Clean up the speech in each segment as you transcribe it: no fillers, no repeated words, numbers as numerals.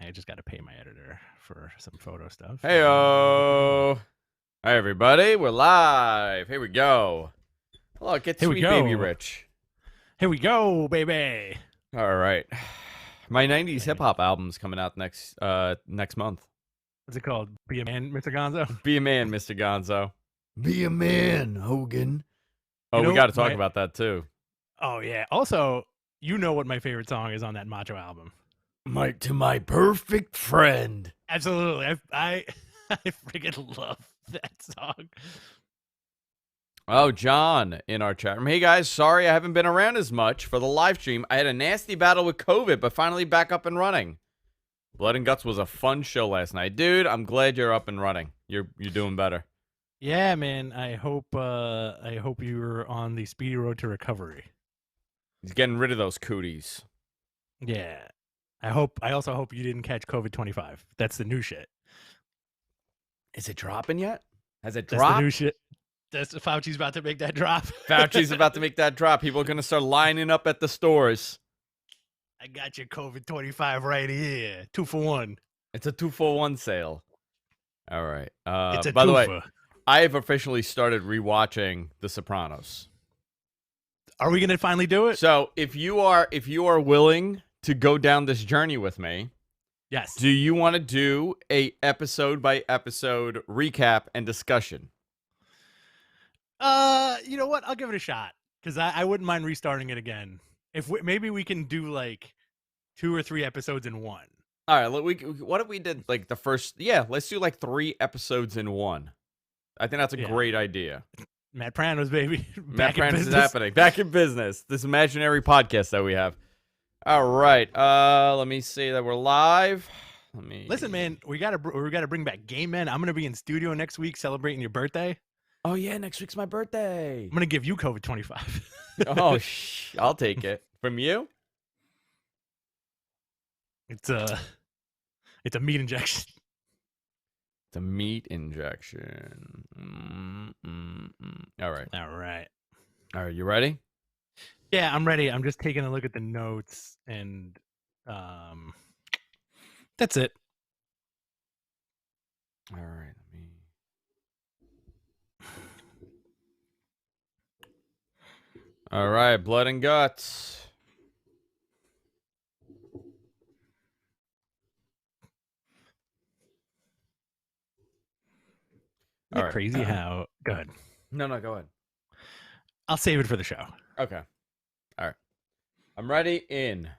I just got to pay my editor for some photo stuff. Heyo! Hi, everybody. We're live. Here we go. Look, it's Sweet Baby Rich. Here we go, baby. All right. My 90s hip-hop album's coming out next month. What's it called? Be a Man, Mr. Gonzo? Be a man, Mr. Gonzo. Be a man, Hogan. Oh, we got to talk about that, too. Oh, yeah. Also, you know what my favorite song is on that Macho album. To my perfect friend. Absolutely. I freaking love that song. Oh, John in our chat room. Hey, guys. Sorry I haven't been around as much for the live stream. I had a nasty battle with COVID, but finally back up and running. Blood and Guts was a fun show last night. Dude, I'm glad you're up and running. You're doing better. Yeah, man. I hope you're on the speedy road to recovery. He's getting rid of those cooties. Yeah. I also hope you didn't catch COVID-25. That's the new shit. Is it dropping yet? Has it dropped? That's the new shit. Fauci's about to make that drop. Fauci's about to make that drop. People are going to start lining up at the stores. I got your COVID-25 right here. 2 for 1. It's a 2-for-1 sale. All right. It's a by the twofer. way, I have officially started rewatching The Sopranos. Are we going to finally do it? So if you are willing to go down this journey with me, yes. Do you want to do a episode by episode recap and discussion? You know what? I'll give it a shot because I wouldn't mind restarting it again. Maybe we can do like 2 or 3 episodes in one. All right. What if we did like the first? Yeah, let's do like 3 episodes in one. I think that's a great idea. Matt Pranos, baby. Matt Pranos is happening. Back in business. This imaginary podcast that we have. All right. Let me see that we're live. Listen, man. We gotta bring back Game Men. I'm gonna be in studio next week celebrating your birthday. Oh yeah, next week's my birthday. I'm gonna give you COVID-25. Oh, I'll take it from you. It's a meat injection. It's a meat injection. All right. All right. You ready? Yeah, I'm ready. I'm just taking a look at the notes, and that's it. All right. All right, Blood and Guts. Isn't it crazy how... Go ahead. No, go ahead. I'll save it for the show. Okay. All right. I'm ready in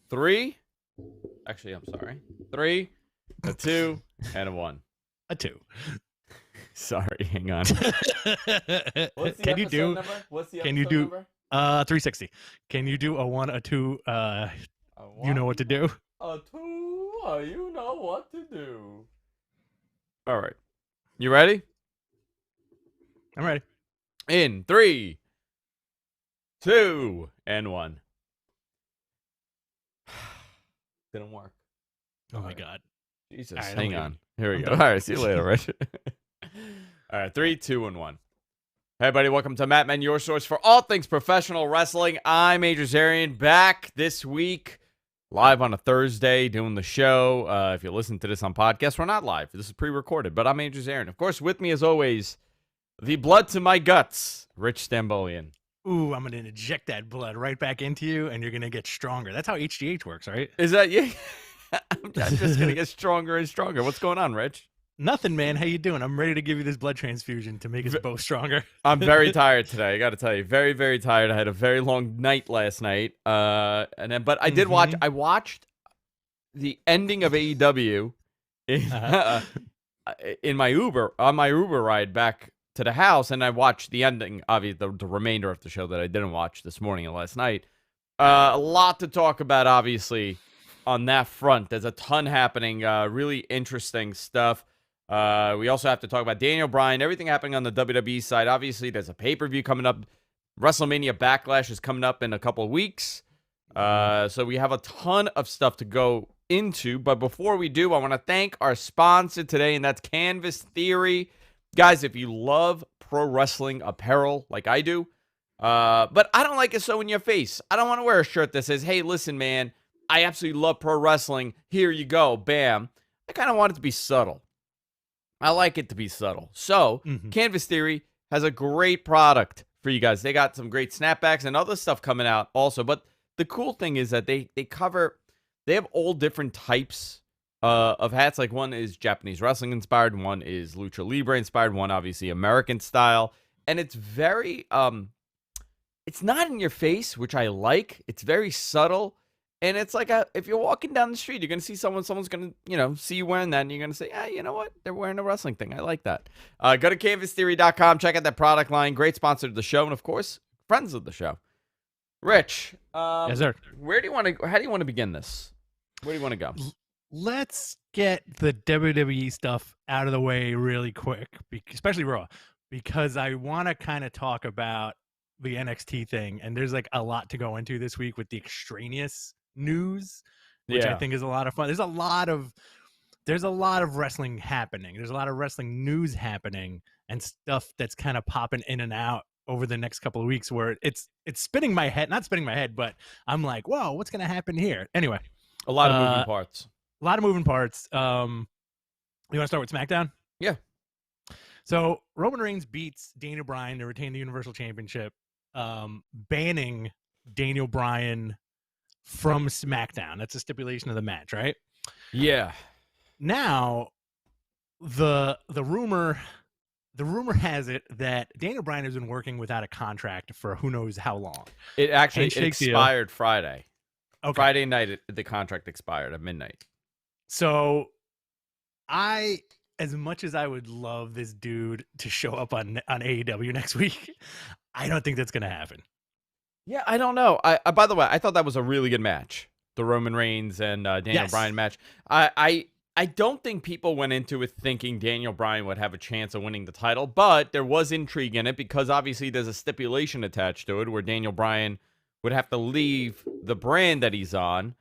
3. Actually, I'm sorry. 3, a 2, and a 1. A 2. Sorry, hang on. What's the episode number? 360. Can you do a 1, a 2, you know what to do? A 2, you know what to do. All right. You ready? I'm ready. In 3, 2, and 1. Didn't work. Oh my God. Jesus. Right, hang on. Here we go. All right. See you later, Rich. All right. 3, 2, and 1. Hey, everybody. Welcome to Matt Men, your source for all things professional wrestling. I'm Major Zarian, back this week, live on a Thursday, doing the show. If you listen to this on podcast, we're not live. This is pre-recorded, but I'm Major Zarian. Of course, with me, as always, the blood to my guts, Rich Stambolian. Ooh, I'm going to inject that blood right back into you, and you're going to get stronger. That's how HGH works, right? Is that you? I'm just going to get stronger and stronger. What's going on, Rich? Nothing, man. How you doing? I'm ready to give you this blood transfusion to make us both stronger. I'm very tired today. I got to tell you, very, very tired. I had a very long night last night. But I did watch. I watched the ending of AEW in my Uber on my Uber ride back to the house, and I watched the ending, obviously the remainder of the show that I didn't watch this morning and last night. A lot to talk about, obviously, on that front. There's a ton happening. Really interesting stuff. We also have to talk about Daniel Bryan, everything happening on the WWE side. Obviously, there's a pay-per-view coming up. WrestleMania Backlash is coming up in a couple of weeks. So we have a ton of stuff to go into. But before we do, I want to thank our sponsor today, and that's Canvas Theory. Guys, if you love pro wrestling apparel like I do, but I don't like it so in your face. I don't want to wear a shirt that says, hey, listen, man, I absolutely love pro wrestling. Here you go. Bam. I kind of want it to be subtle. I like it to be subtle. So, Canvas Theory has a great product for you guys. They got some great snapbacks and other stuff coming out also. But the cool thing is that they have all different types of hats. Like one is Japanese wrestling inspired, one is Lucha Libre inspired, one obviously American style. And it's very, it's not in your face, which I like. It's very subtle. And it's like if you're walking down the street, you're going to see someone's going to, see you wearing that. And you're going to say, you know what? They're wearing a wrestling thing. I like that. Go to canvastheory.com. Check out that product line. Great sponsor of the show. And, of course, friends of the show. Rich. Yes, sir. How do you want to begin this? Where do you want to go? Let's get the WWE stuff out of the way really quick, especially Raw, because I want to kind of talk about the NXT thing. And there's like a lot to go into this week with the extraneous news, which I think is a lot of fun. There's a lot of wrestling happening. There's a lot of wrestling news happening and stuff that's kind of popping in and out over the next couple of weeks where it's spinning my head, not spinning my head, but I'm like, whoa, what's going to happen here? Anyway, a lot of moving parts. You want to start with SmackDown? Yeah. So Roman Reigns beats Daniel Bryan to retain the Universal Championship, banning Daniel Bryan from SmackDown. That's a stipulation of the match, right? Yeah. Now, the rumor has it that Daniel Bryan has been working without a contract for who knows how long. It actually expired Friday. Okay. Friday night, the contract expired at midnight. So, as much as I would love this dude to show up on AEW next week, I don't think that's going to happen. Yeah, I don't know. By the way, I thought that was a really good match, the Roman Reigns and Daniel Bryan match. I don't think people went into it thinking Daniel Bryan would have a chance of winning the title, but there was intrigue in it because obviously there's a stipulation attached to it where Daniel Bryan would have to leave the brand that he's on.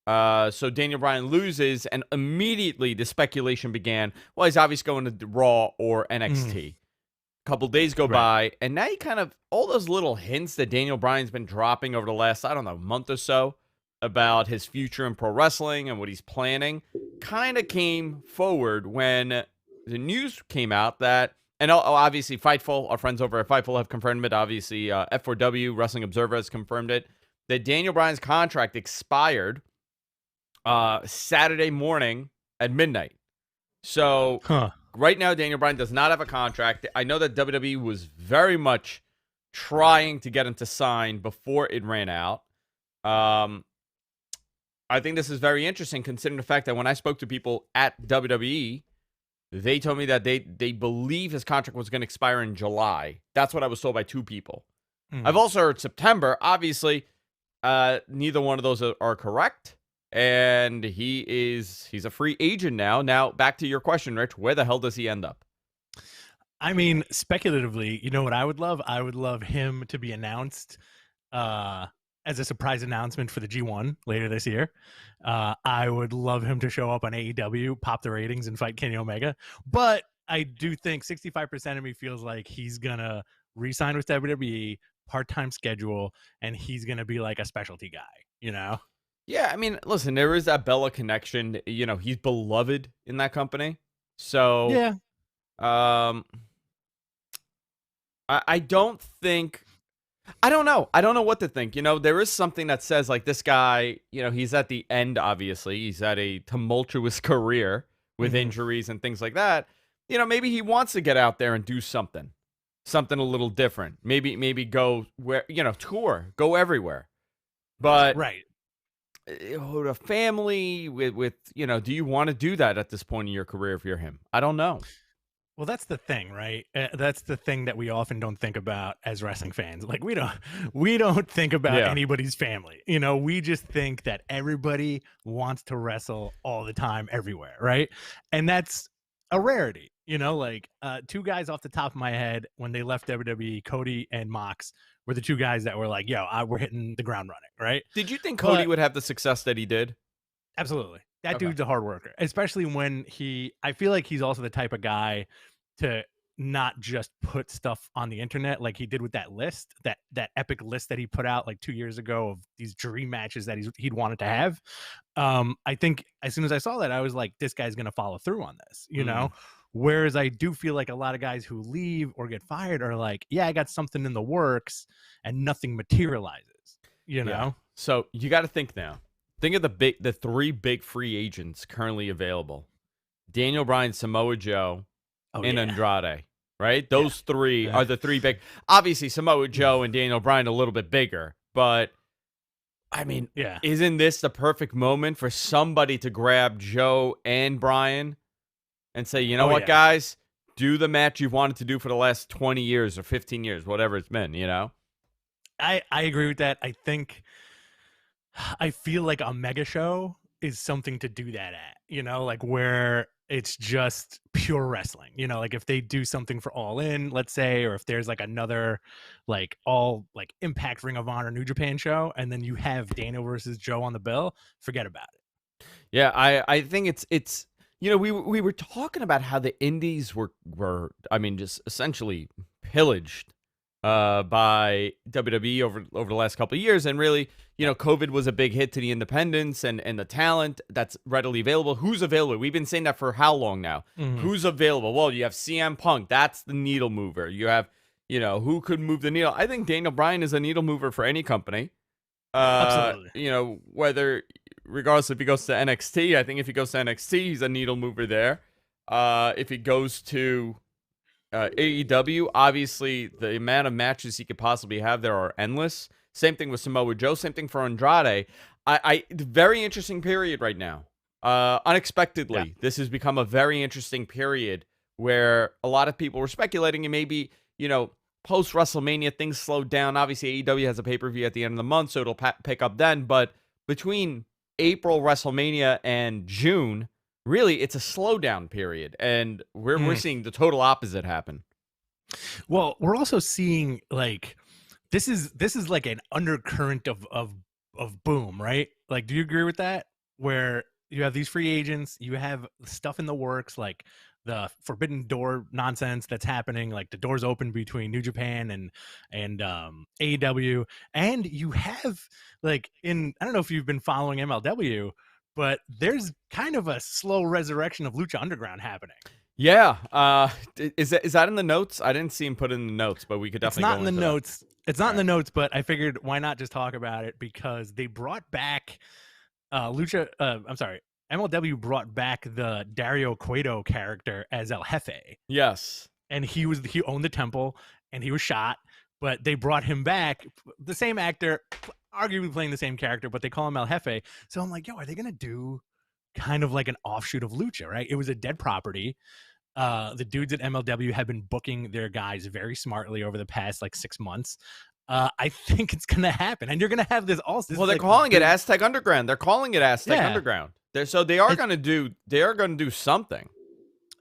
So Daniel Bryan loses, and immediately the speculation began, well, he's obviously going to Raw or NXT. Couple days go by, and now you kind of all those little hints that Daniel Bryan's been dropping over the last, I don't know, month or so about his future in pro wrestling and what he's planning kind of came forward when the news came out that, and obviously Fightful, our friends over at Fightful have confirmed it. Obviously, F4W, Wrestling Observer has confirmed it, that Daniel Bryan's contract expired Saturday morning at midnight. So right now, Daniel Bryan does not have a contract. I know that WWE was very much trying to get him to sign before it ran out. I think this is very interesting considering the fact that when I spoke to people at WWE, they told me that they believe his contract was going to expire in July. That's what I was told by two people. I've also heard September. Obviously, neither one of those are correct. And he's a free agent now. Now, back to your question, Rich. Where the hell does he end up? I mean, speculatively, you know what I would love? I would love him to be announced as a surprise announcement for the G1 later this year. I would love him to show up on AEW, pop the ratings, and fight Kenny Omega. But I do think 65% of me feels like he's going to re-sign with WWE, part-time schedule, and he's going to be like a specialty guy, you know? Yeah, I mean, listen, there is that Bella connection. You know, he's beloved in that company. So, yeah. I don't think, I don't know. I don't know what to think. You know, there is something that says, like, this guy, you know, he's at the end, obviously. He's had a tumultuous career with injuries and things like that. You know, maybe he wants to get out there and do something a little different. Maybe go where, you know, tour, go everywhere. But right. A family with you know, do you want to do that at this point in your career if you're him? I don't know. Well, that's the thing, right? That's the thing that we often don't think about as wrestling fans. Like we don't think about anybody's family. You know, we just think that everybody wants to wrestle all the time, everywhere, right? And that's a rarity. You know, like two guys off the top of my head when they left WWE, Cody and Mox, were the two guys that were like, yo, we're hitting the ground running, right? Did you think Cody would have the success that he did? Absolutely. That dude's a hard worker, especially when I feel like he's also the type of guy to not just put stuff on the internet like he did with that list, that epic list that he put out like 2 years ago of these dream matches that he'd wanted to have. I think as soon as I saw that, I was like, this guy's gonna follow through on this, you know. Mm, Whereas I do feel like a lot of guys who leave or get fired are like, yeah, I got something in the works, and nothing materializes, you yeah. know. So you got to think now. Think of the three big free agents currently available: Daniel Bryan, Samoa Joe, Oh and yeah, Andrade. Right? yeah, Those three yeah. are the three big. Obviously, Samoa Joe and Daniel Bryan a little bit bigger, but I mean, Yeah. isn't this the perfect moment for somebody to grab Joe and Bryan and say, you know Oh what, yeah. guys, do the match you've wanted to do for the last 20 years or 15 years, whatever it's been, you know? I agree with that. I feel like a mega show is something to do that at, you know, like where it's just pure wrestling, you know, like if they do something for All In, let's say, or if there's like another like all like Impact, Ring of Honor, New Japan show, and then you have Daniel versus Joe on the bill, forget about it. Yeah, I think it's you know, we were talking about how the indies were I mean, just essentially pillaged by WWE over the last couple of years, and really, you know, COVID was a big hit to the independents and the talent that's readily available. Who's available? We've been saying that for how long now? Mhm. Who's available? Well, you have CM Punk, that's the needle mover. You have, you know, who could move the needle? I think Daniel Bryan is a needle mover for any company. Absolutely. You know, whether regardless if he goes to NXT, I think if he goes to NXT, he's a needle mover there. If he goes to AEW, obviously the amount of matches he could possibly have there are endless. Same thing with Samoa Joe. Same thing for Andrade. Very interesting period right now. Yeah. Unexpectedly, this has become a very interesting period where a lot of people were speculating and maybe, you know, post WrestleMania things slowed down. Obviously, AEW has a pay per view at the end of the month, so it'll pick up then. But between April WrestleMania and June, really, it's a slowdown period, and we're Mm. seeing the total opposite happen. Well, we're also seeing like this is like an undercurrent of boom, right? Like, do you agree with that? Where you have these free agents, you have stuff in the works, like the Forbidden Door nonsense that's happening, like the doors open between New Japan and AEW, and you have like in I don't know if you've been following MLW, but there's kind of a slow resurrection of Lucha Underground happening. Yeah, is that in the notes? I didn't see him put in the notes, but we could It's definitely not go in the into that. notes. It's not All in the right. notes, but I figured why not just talk about it because they brought back Lucha. I'm sorry, MLW brought back the Dario Cueto character as El Jefe, Yes. and he owned the temple and he was shot, but they brought him back, the same actor, arguably playing the same character, but they call him El Jefe. So I'm like, yo, are they gonna do kind of like an offshoot of Lucha? Right? It was a dead property. The dudes at MLW have been booking their guys very smartly over the past like 6 months. I think it's gonna happen, and you're gonna have this also. This Well, is they're like the calling it big, Aztec Underground. They're calling it Aztec yeah. Underground. They are It's gonna do something.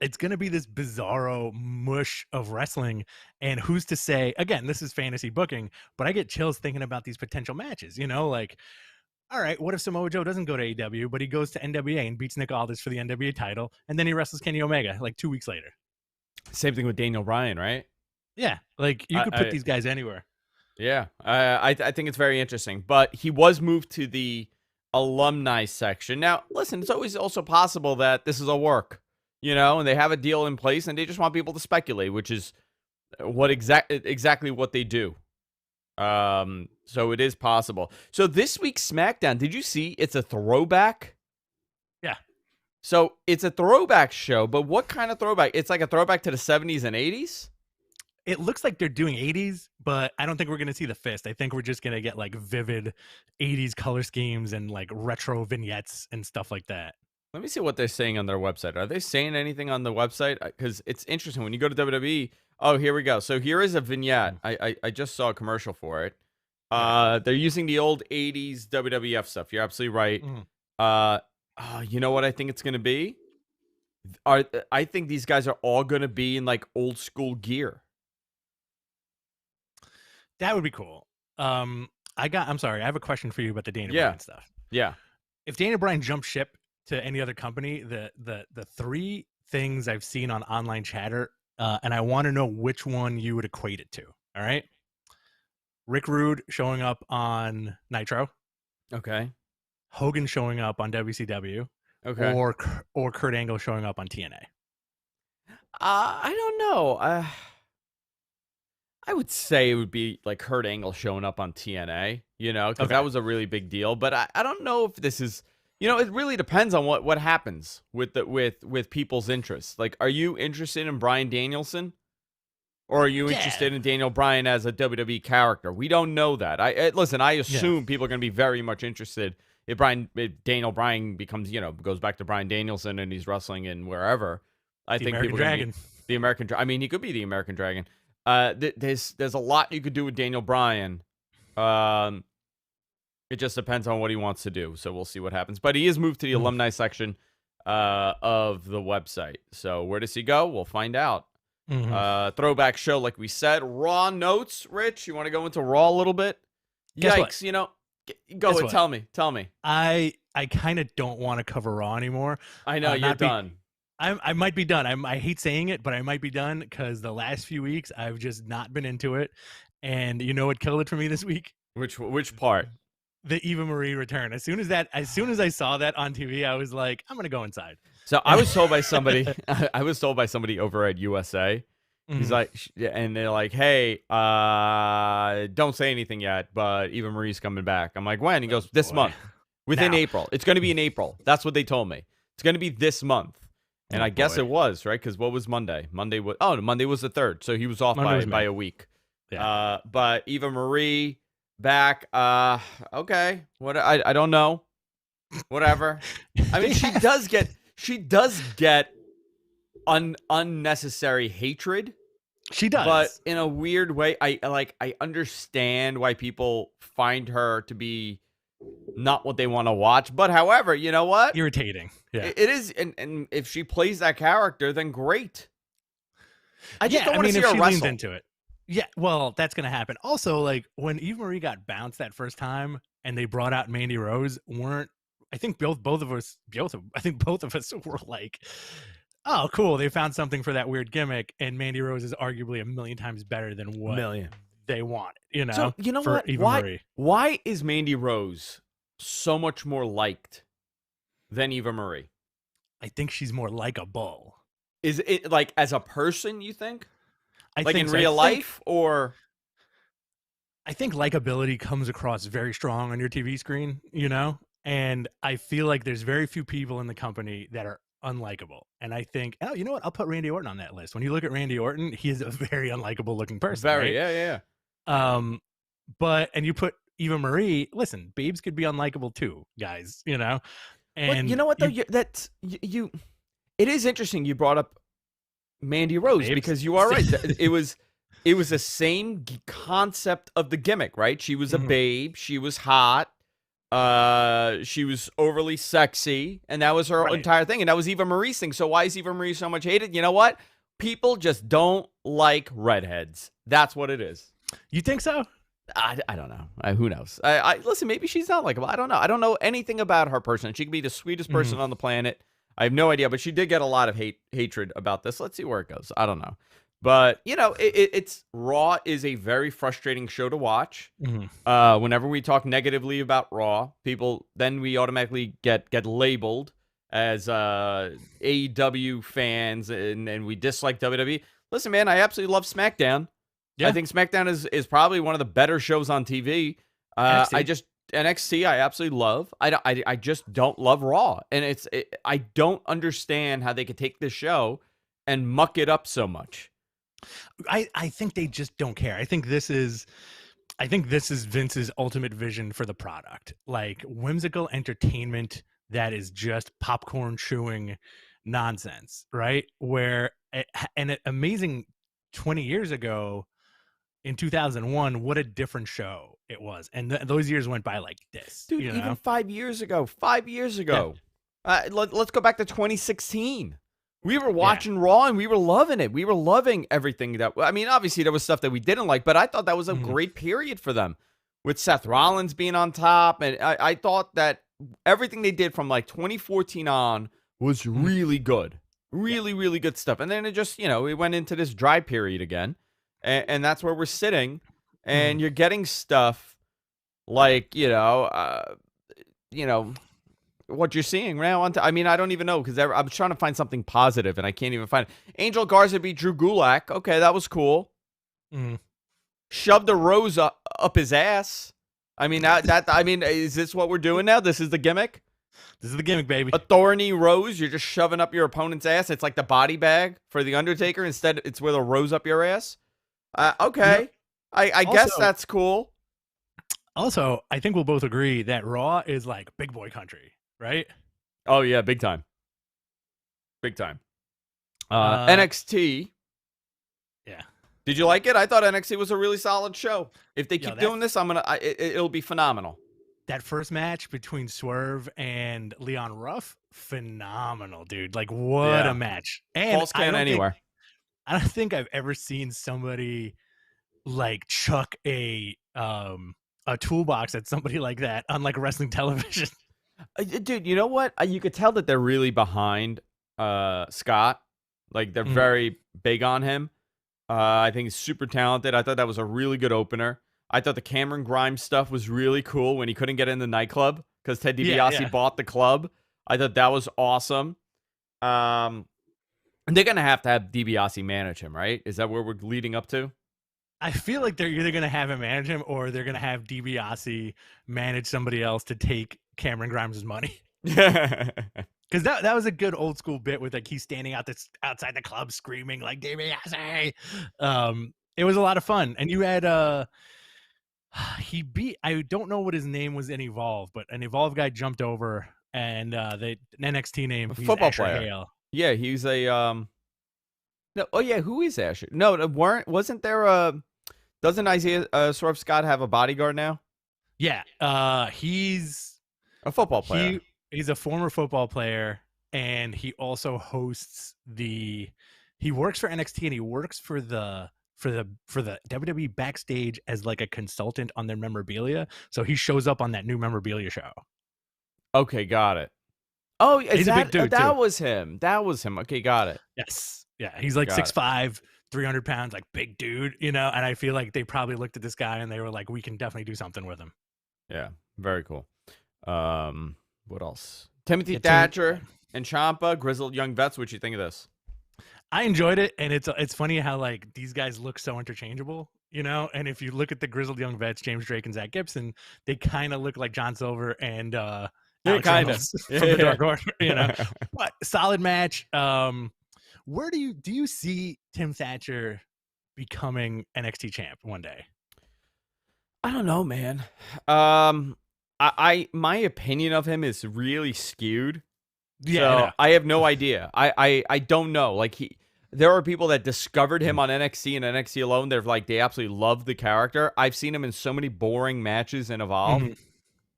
it's gonna be this bizarro mush of wrestling, and who's to say? Again, this is fantasy booking, but I get chills thinking about these potential matches. You know, like, all right, what if Samoa Joe doesn't go to AEW, but he goes to NWA and beats Nick Aldis for the NWA title, and then he wrestles Kenny Omega like 2 weeks later? Same thing with Daniel Bryan, right? Yeah, like you could put I these guys anywhere. Yeah, I think it's very interesting. But he was moved to the alumni section. Now, listen, it's always also possible that this is a work, you know, and they have a deal in place and they just want people to speculate, which is exactly what they do. So it is possible. So this week's SmackDown, did you see? It's a throwback. Yeah. So it's a throwback show, but what kind of throwback? It's like a throwback to the 70s and 80s. It looks like they're doing 80s, but I don't think we're going to see the fist. I think we're just going to get like vivid 80s color schemes and like retro vignettes and stuff like that. Let me see what they're saying on their website. Are they saying anything on the website? Because it's interesting when you go to WWE. Oh, here we go. So here is a vignette. Mm. I just saw a commercial for it. Okay. They're using the old 80s WWF stuff. You're absolutely right. Mm. Uh, you know what I think it's going to be? I think these guys are all going to be in like old school gear. That would be cool. I'm sorry. I have a question for you about the Daniel Yeah. Bryan stuff. Yeah. If Daniel Bryan jumped ship to any other company, the three things I've seen on online chatter and I want to know which one you would equate it to. All right, Rick Rude showing up on Nitro, Okay. Hogan showing up on WCW, Okay. or Kurt Angle showing up on TNA. I don't know. I would say it would be like Kurt Angle showing up on TNA, because Okay. that was a really big deal. But I don't know if this is, it really depends on what happens with people's interests. Like, are you interested in Bryan Danielson, or are you interested in Daniel Bryan as a WWE character? We don't know that. Listen. I assume people are going to be very much interested if Daniel Bryan becomes, goes back to Bryan Danielson and he's wrestling in wherever. I think American people Dragon. The American. I mean, he could be the American Dragon. There's a lot you could do with Daniel Bryan. It just depends on what he wants to do. So we'll see what happens. But he is moved to the alumni section of the website. So where does he go? We'll find out. Throwback show, like we said. Raw notes, Rich. You want to go into Raw a little bit? Yikes! Go ahead. Tell me. I kind of don't want to cover Raw anymore. I know you're done. I might be done. I hate saying it, but I might be done because the last few weeks I've just not been into it. And you know what killed it for me this week? Which part? The Eva Marie return. As soon as I saw that on TV, I was like, I'm gonna go inside. So I was told by somebody. I was told by somebody over at USA. He's like, and they're like, hey, don't say anything yet, but Eva Marie's coming back. I'm like, when? He goes, this month, within April. It's going to be in April. That's what they told me. It's going to be this month. And I guess it was, right? Because what was Monday? Monday was the 3rd. So he was off by a week. Yeah. But Eva Marie back. Okay. What? I don't know. Whatever. I mean, she does get unnecessary hatred. She does. But in a weird way, I understand why people find her to be not what they want to watch. But however, you know what? Irritating. Yeah. It is, and if she plays that character, then great. I just don't want to see her wrestle. Leans into it. Yeah, well, that's gonna happen. Also, like when Eva Marie got bounced that first time, and they brought out Mandy Rose, I think both of us were like, oh, cool, they found something for that weird gimmick, and Mandy Rose is arguably a million times better than what they wanted. So you know what? Why is Mandy Rose so much more liked than Eva Marie? I think she's more likable. Is it like as a person, you think? I like think in so. real life, or? I think likability comes across very strong on your TV screen, and I feel like there's very few people in the company that are unlikable. And I think, you know what? I'll put Randy Orton on that list. When you look at Randy Orton, he is a very unlikable looking person. Very, right? yeah. And you put Eva Marie, listen, babes could be unlikable too, guys, And you know what though? It is interesting you brought up Mandy Rose babes. Because you are right. It was the same concept of the gimmick, right? She was a babe. She was hot. She was overly sexy, and that was her entire thing. And that was Eva Marie's thing. So why is Eva Marie so much hated? You know what? People just don't like redheads. That's what it is. You think so? I don't know. Who knows? I listen. Maybe she's not likable. I don't know. I don't know anything about her person. She could be the sweetest person on the planet. I have no idea, but she did get a lot of hatred about this. Let's see where it goes. I don't know. But, it's Raw is a very frustrating show to watch. Whenever we talk negatively about Raw, then we automatically get labeled as AEW fans and we dislike WWE. Listen, man, I absolutely love SmackDown. Yeah. I think SmackDown is probably one of the better shows on TV. NXT I absolutely love. I just don't love Raw, and I don't understand how they could take this show and muck it up so much. I think they just don't care. I think this is Vince's ultimate vision for the product, like whimsical entertainment that is just popcorn chewing nonsense, right? Where an amazing 20 years ago. In 2001, what a different show it was. And those years went by like this. Dude, even 5 years ago. Yeah. Let's go back to 2016. We were watching Raw and we were loving it. We were loving everything obviously there was stuff that we didn't like, but I thought that was a great period for them with Seth Rollins being on top. And I thought that everything they did from like 2014 on was really good. Really, really good stuff. And then it just, it went into this dry period again. And that's where we're sitting. Mm. And you're getting stuff like, what you're seeing now. I mean, I don't even know because I was trying to find something positive and I can't even find it. Angel Garza beat Drew Gulak. Okay, that was cool. Mm. Shoved a rose up his ass. I mean, is this what we're doing now? This is the gimmick? This is the gimmick, baby. A thorny rose, you're just shoving up your opponent's ass. It's like the body bag for The Undertaker. Instead, it's with a rose up your ass. Okay. I guess that's cool. Also, I think we'll both agree that Raw is like big boy country, right? Oh, yeah, big time. Big time. NXT. Yeah. Did you like it? I thought NXT was a really solid show. If they keep doing this, it'll be phenomenal. That first match between Swerve and Leon Ruff, phenomenal, dude. Like, what a match. And False count anywhere. I don't think I've ever seen somebody like chuck a toolbox at somebody like that on like wrestling television. Dude, you know what? You could tell that they're really behind Scott. Like, they're very big on him. I think he's super talented. I thought that was a really good opener. I thought the Cameron Grimes stuff was really cool when he couldn't get in the nightclub because Ted DiBiase bought the club. I thought that was awesome. And they're going to have DiBiase manage him, right? Is that where we're leading up to? I feel like they're either going to have him manage him or they're going to have DiBiase manage somebody else to take Cameron Grimes' money. Because that was a good old school bit with like he's standing outside the club screaming like DiBiase. It was a lot of fun. And you had he beat, I don't know what his name was in Evolve, but an Evolve guy jumped over and an NXT name, football player. Hale. Yeah, he's a no. Oh yeah, who is Asher? No, wasn't there a? Doesn't Isaiah Swerve Scott have a bodyguard now? Yeah, he's a football player. He's a former football player, and he also hosts he works for NXT and he works for the WWE backstage as like a consultant on their memorabilia. So he shows up on that new memorabilia show. Okay, got it. Oh, he's a big dude. That was him. That was him. Okay, got it. Yes. Yeah, he's like 6'5", 300 pounds, like big dude, And I feel like they probably looked at this guy and they were like, we can definitely do something with him. Yeah, very cool. What else? Timothy Thatcher and Ciampa, grizzled young vets. What'd you think of this? I enjoyed it, and it's funny how like these guys look so interchangeable, And if you look at the grizzled young vets, James Drake and Zach Gibson, they kind of look like John Silver and kind of from the Dark Order, But solid match. Where do you see Tim Thatcher becoming NXT champ one day? I don't know, man. My opinion of him is really skewed. Yeah, so I have no idea. I don't know. Like there are people that discovered him on NXT and NXT alone. They're like they absolutely love the character. I've seen him in so many boring matches in Evolve,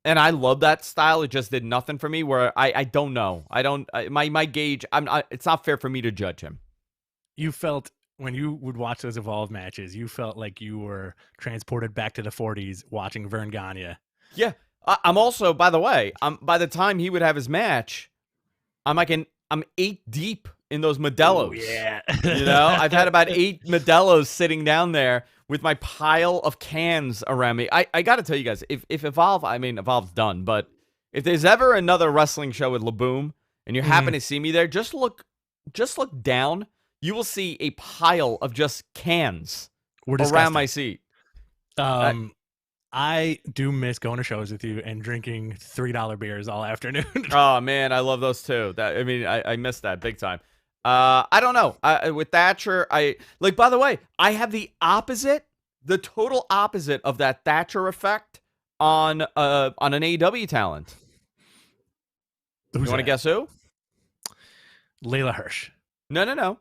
and I love that style. It just did nothing for me. Where I don't know. My gauge. It's not fair for me to judge him. You felt when you would watch those Evolve matches, you felt like you were transported back to the 40s watching Vern Gagne. Yeah, I'm also, by the way, by the time he would have his match. I'm 8 deep in those Modelos. Ooh, yeah. I've had about 8 Modelos sitting down there with my pile of cans around me. I got to tell you guys, if Evolve, Evolve's done, but if there's ever another wrestling show with LaBoom and you happen to see me there, just look down. You will see a pile of just cans around my seat. I do miss going to shows with you and drinking $3 beers all afternoon. Oh man, I love those too. I miss that big time. I don't know. With Thatcher, by the way, I have the total opposite of that Thatcher effect on an AEW talent. You want to guess who? Layla Hirsch. No.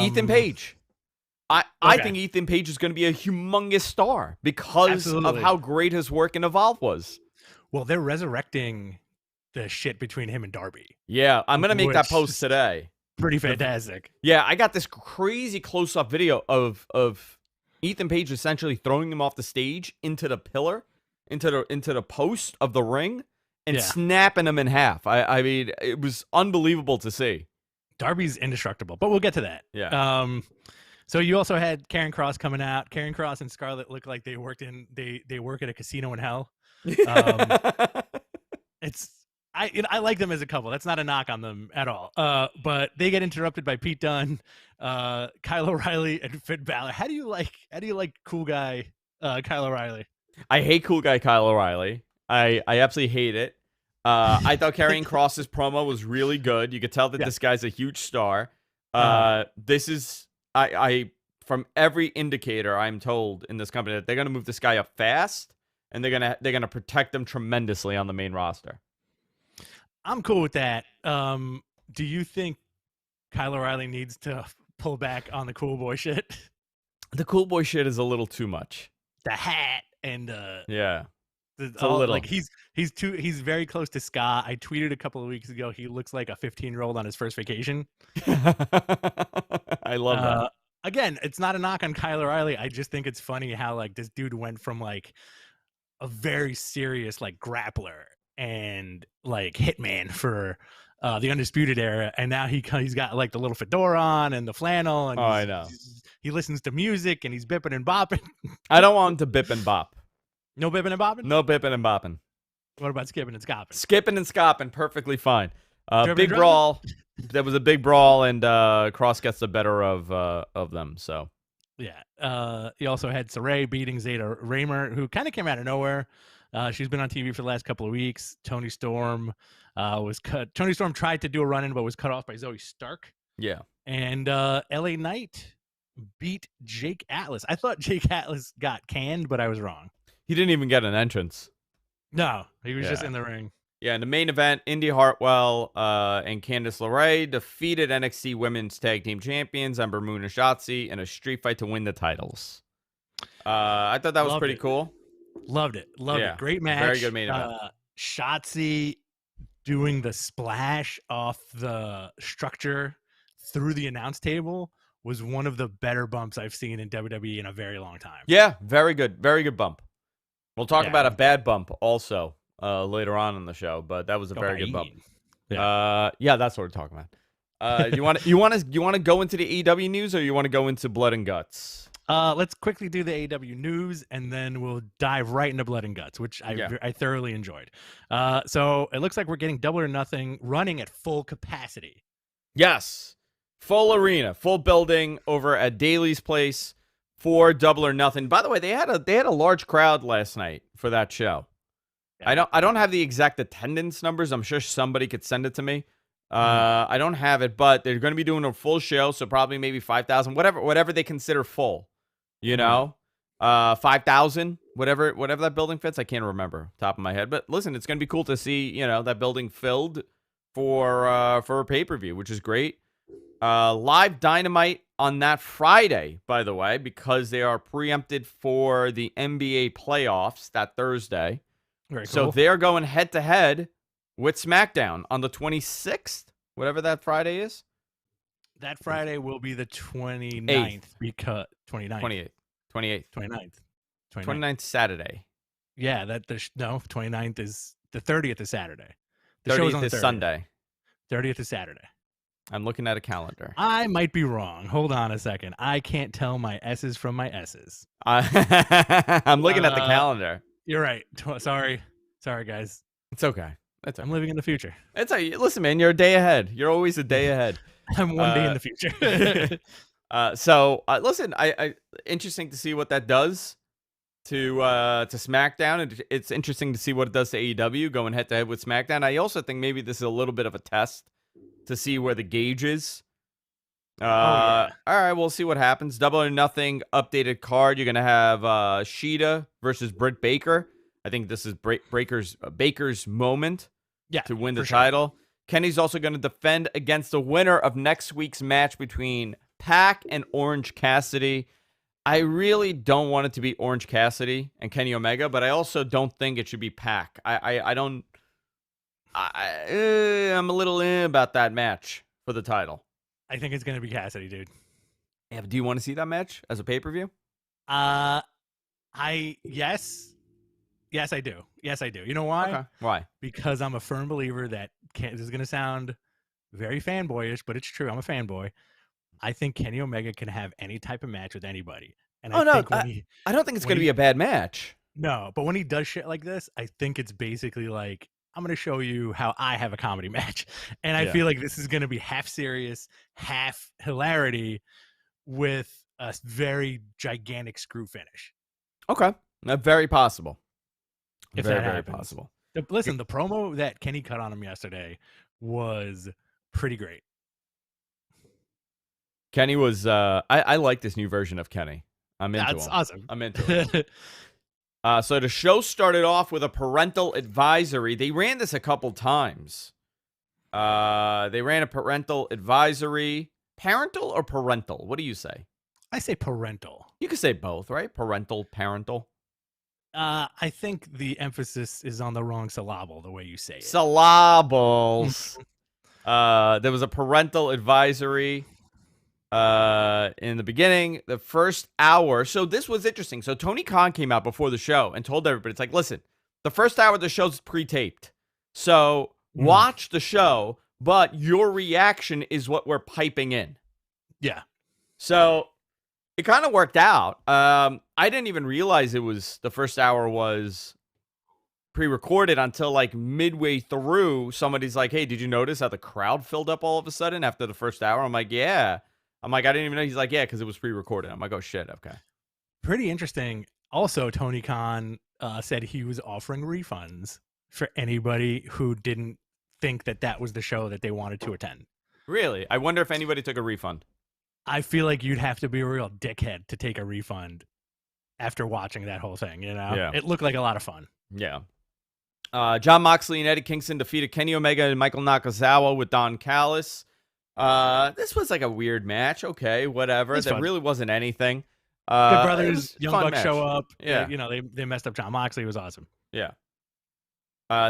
Ethan Page. I think Ethan Page is going to be a humongous star because of how great his work in Evolve was. Well, they're resurrecting the shit between him and Darby. Yeah, I'm going to make that post today. Pretty fantastic. Yeah, I got this crazy close-up video of Ethan Page essentially throwing him off the stage into the pillar, into the post of the ring, and snapping him in half. I mean, it was unbelievable to see. Darby's indestructible, but we'll get to that. Yeah. So you also had Karen Cross coming out. Karen Cross and Scarlett look like they work at a casino in hell. Um, it's I like them as a couple. That's not a knock on them at all. But they get interrupted by Pete Dunne, Kyle O'Reilly, and Finn Balor. How do you like cool guy Kyle O'Reilly? I hate cool guy Kyle O'Reilly. I absolutely hate it. I thought Karrion Kross's promo was really good. You could tell that this guy's a huge star. This is I from every indicator I'm told in this company that they're gonna move this guy up fast, and they're gonna protect him tremendously on the main roster. I'm cool with that. Do you think Kyle O'Reilly needs to pull back on the cool boy shit? The cool boy shit is a little too much. The hat and yeah. It's a little like he's very close to Ska. I tweeted a couple of weeks ago he looks like a 15-year-old on his first vacation. I love that. Again, it's not a knock on Kyle O'Reilly. I just think it's funny how like this dude went from like a very serious like grappler and like hitman for the Undisputed Era, and now he's got like the little fedora on and the flannel, and I know he listens to music and he's bipping and bopping. I don't want him to bip and bop. No bipping and bopping? No bipping and bopping. What about skipping and scopping? Skipping and scopping, perfectly fine. Big brawl. There was a big brawl, and Cross gets the better of them. So, yeah. He also had Saray beating Zeta Raymer, who kind of came out of nowhere. She's been on TV for the last couple of weeks. Toni Storm was cut. Toni Storm tried to do a run-in, but was cut off by Zoe Stark. Yeah. And LA Knight beat Jake Atlas. I thought Jake Atlas got canned, but I was wrong. He didn't even get an entrance. No, he was just in the ring. Yeah, in the main event, Indy Hartwell and Candice LeRae defeated NXT Women's Tag Team Champions Ember Moon and Shotzi in a street fight to win the titles. I thought that was pretty cool. Loved it. It. Great match. Very good main event. Shotzi doing the splash off the structure through the announce table was one of the better bumps I've seen in WWE in a very long time. Yeah, very good. Very good bump. We'll talk about a bad bump also later on in the show, but that was a very good bump. Yeah, that's what we're talking about. You want to go into the AEW news, or you want to go into Blood and Guts? Let's quickly do the AEW news, and then we'll dive right into Blood and Guts, which I thoroughly enjoyed. So it looks like we're getting Double or Nothing running at full capacity. Yes, full arena, full building over at Daly's Place for Double or Nothing. By the way, they had a large crowd last night for that show. Yeah. I don't have the exact attendance numbers. I'm sure somebody could send it to me. I don't have it, but they're going to be doing a full show, so probably maybe 5,000, whatever they consider full. You know, 5,000, whatever that building fits. I can't remember top of my head, but listen, it's going to be cool to see that building filled for a pay-per-view, which is great. Live Dynamite on that Friday, by the way, because they are preempted for the NBA playoffs that Thursday. Very cool. So they're going head-to-head with SmackDown on the 26th, whatever that Friday is. That Friday will be the 29th. Because 28th. 29th Saturday. Yeah, 29th is the 30th is Saturday. The 30th show's on the is 30th. Sunday. 30th is Saturday. I'm looking at a calendar. I might be wrong. Hold on a second. I can't tell my S's from my S's. I'm looking at the calendar. You're right. Sorry, guys. It's okay. I'm living in the future. Listen, man, you're a day ahead. You're always a day ahead. I'm one day in the future. Listen, I interesting to see what that does to SmackDown. It's interesting to see what it does to AEW going head to head with SmackDown. I also think maybe this is a little bit of a test to see where the gauge is. All right, we'll see what happens. Double or Nothing updated card. You're gonna have Sheeta versus Britt Baker. I think this is Baker's moment to win the title. Sure. Kenny's also going to defend against the winner of next week's match between Pac and Orange Cassidy. I really don't want it to be Orange Cassidy and Kenny Omega, but I also don't think it should be Pac. I'm a little about that match for the title. I think it's going to be Cassidy, dude. Yeah, but do you want to see that match as a pay-per-view? Yes, I do. You know why? Okay. Why? Because I'm a firm believer that this is going to sound very fanboyish, but it's true. I'm a fanboy. I think Kenny Omega can have any type of match with anybody. And I Oh, no, think I don't think it's when going to be he a bad match. no, but when he does shit like this, I think it's basically like, I'm going to show you how I have a comedy match. And I Yeah. feel like this is going to be half serious, half hilarity with a very gigantic screw finish. Okay. Very possible. If Very, that very happens. possible. Listen, the promo that Kenny cut on him yesterday was pretty great. Kenny was, I like this new version of Kenny. I'm into That's him. awesome. I'm into it. So the show started off with a parental advisory. They ran this a couple times. They ran a parental advisory. Parental or parental? What do you say? I say parental. You could say both, right? Parental, parental. I think the emphasis is on the wrong syllable, the way you say it. Syllables. There was a parental advisory in the beginning, the first hour. So this was interesting. So Tony Khan came out before the show and told everybody, it's like, listen, the first hour of the show's pre-taped. So watch the show, but your reaction is what we're piping in. Yeah. So it kind of worked out. I didn't even realize the first hour was pre-recorded until like midway through. Somebody's like, hey, did you notice how the crowd filled up all of a sudden after the first hour? I'm like, yeah. I'm like, I didn't even know. He's like, yeah, because it was pre-recorded. I'm like, oh, shit, okay. Pretty interesting. Also, Tony Khan said he was offering refunds for anybody who didn't think that was the show that they wanted to attend. Really? I wonder if anybody took a refund. I feel like you'd have to be a real dickhead to take a refund after watching that whole thing, you know? Yeah. It looked like a lot of fun. Yeah. Jon Moxley and Eddie Kingston defeated Kenny Omega and Michael Nakazawa with Don Callis. This was like a weird match. Okay, whatever. There really wasn't anything. Good Brothers, Young Bucks match. show up. Yeah. They messed up Jon Moxley. It was awesome. Yeah.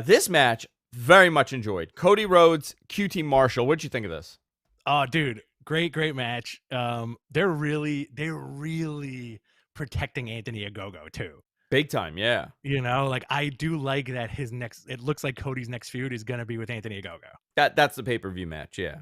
This match, very much enjoyed. Cody Rhodes, QT Marshall. What'd you think of this? Oh, dude. Great match. They're really protecting Anthony Ogogo too. Big time, yeah. You know, like I do like that it looks like Cody's next feud is gonna be with Anthony Ogogo. That's the pay-per-view match, yeah.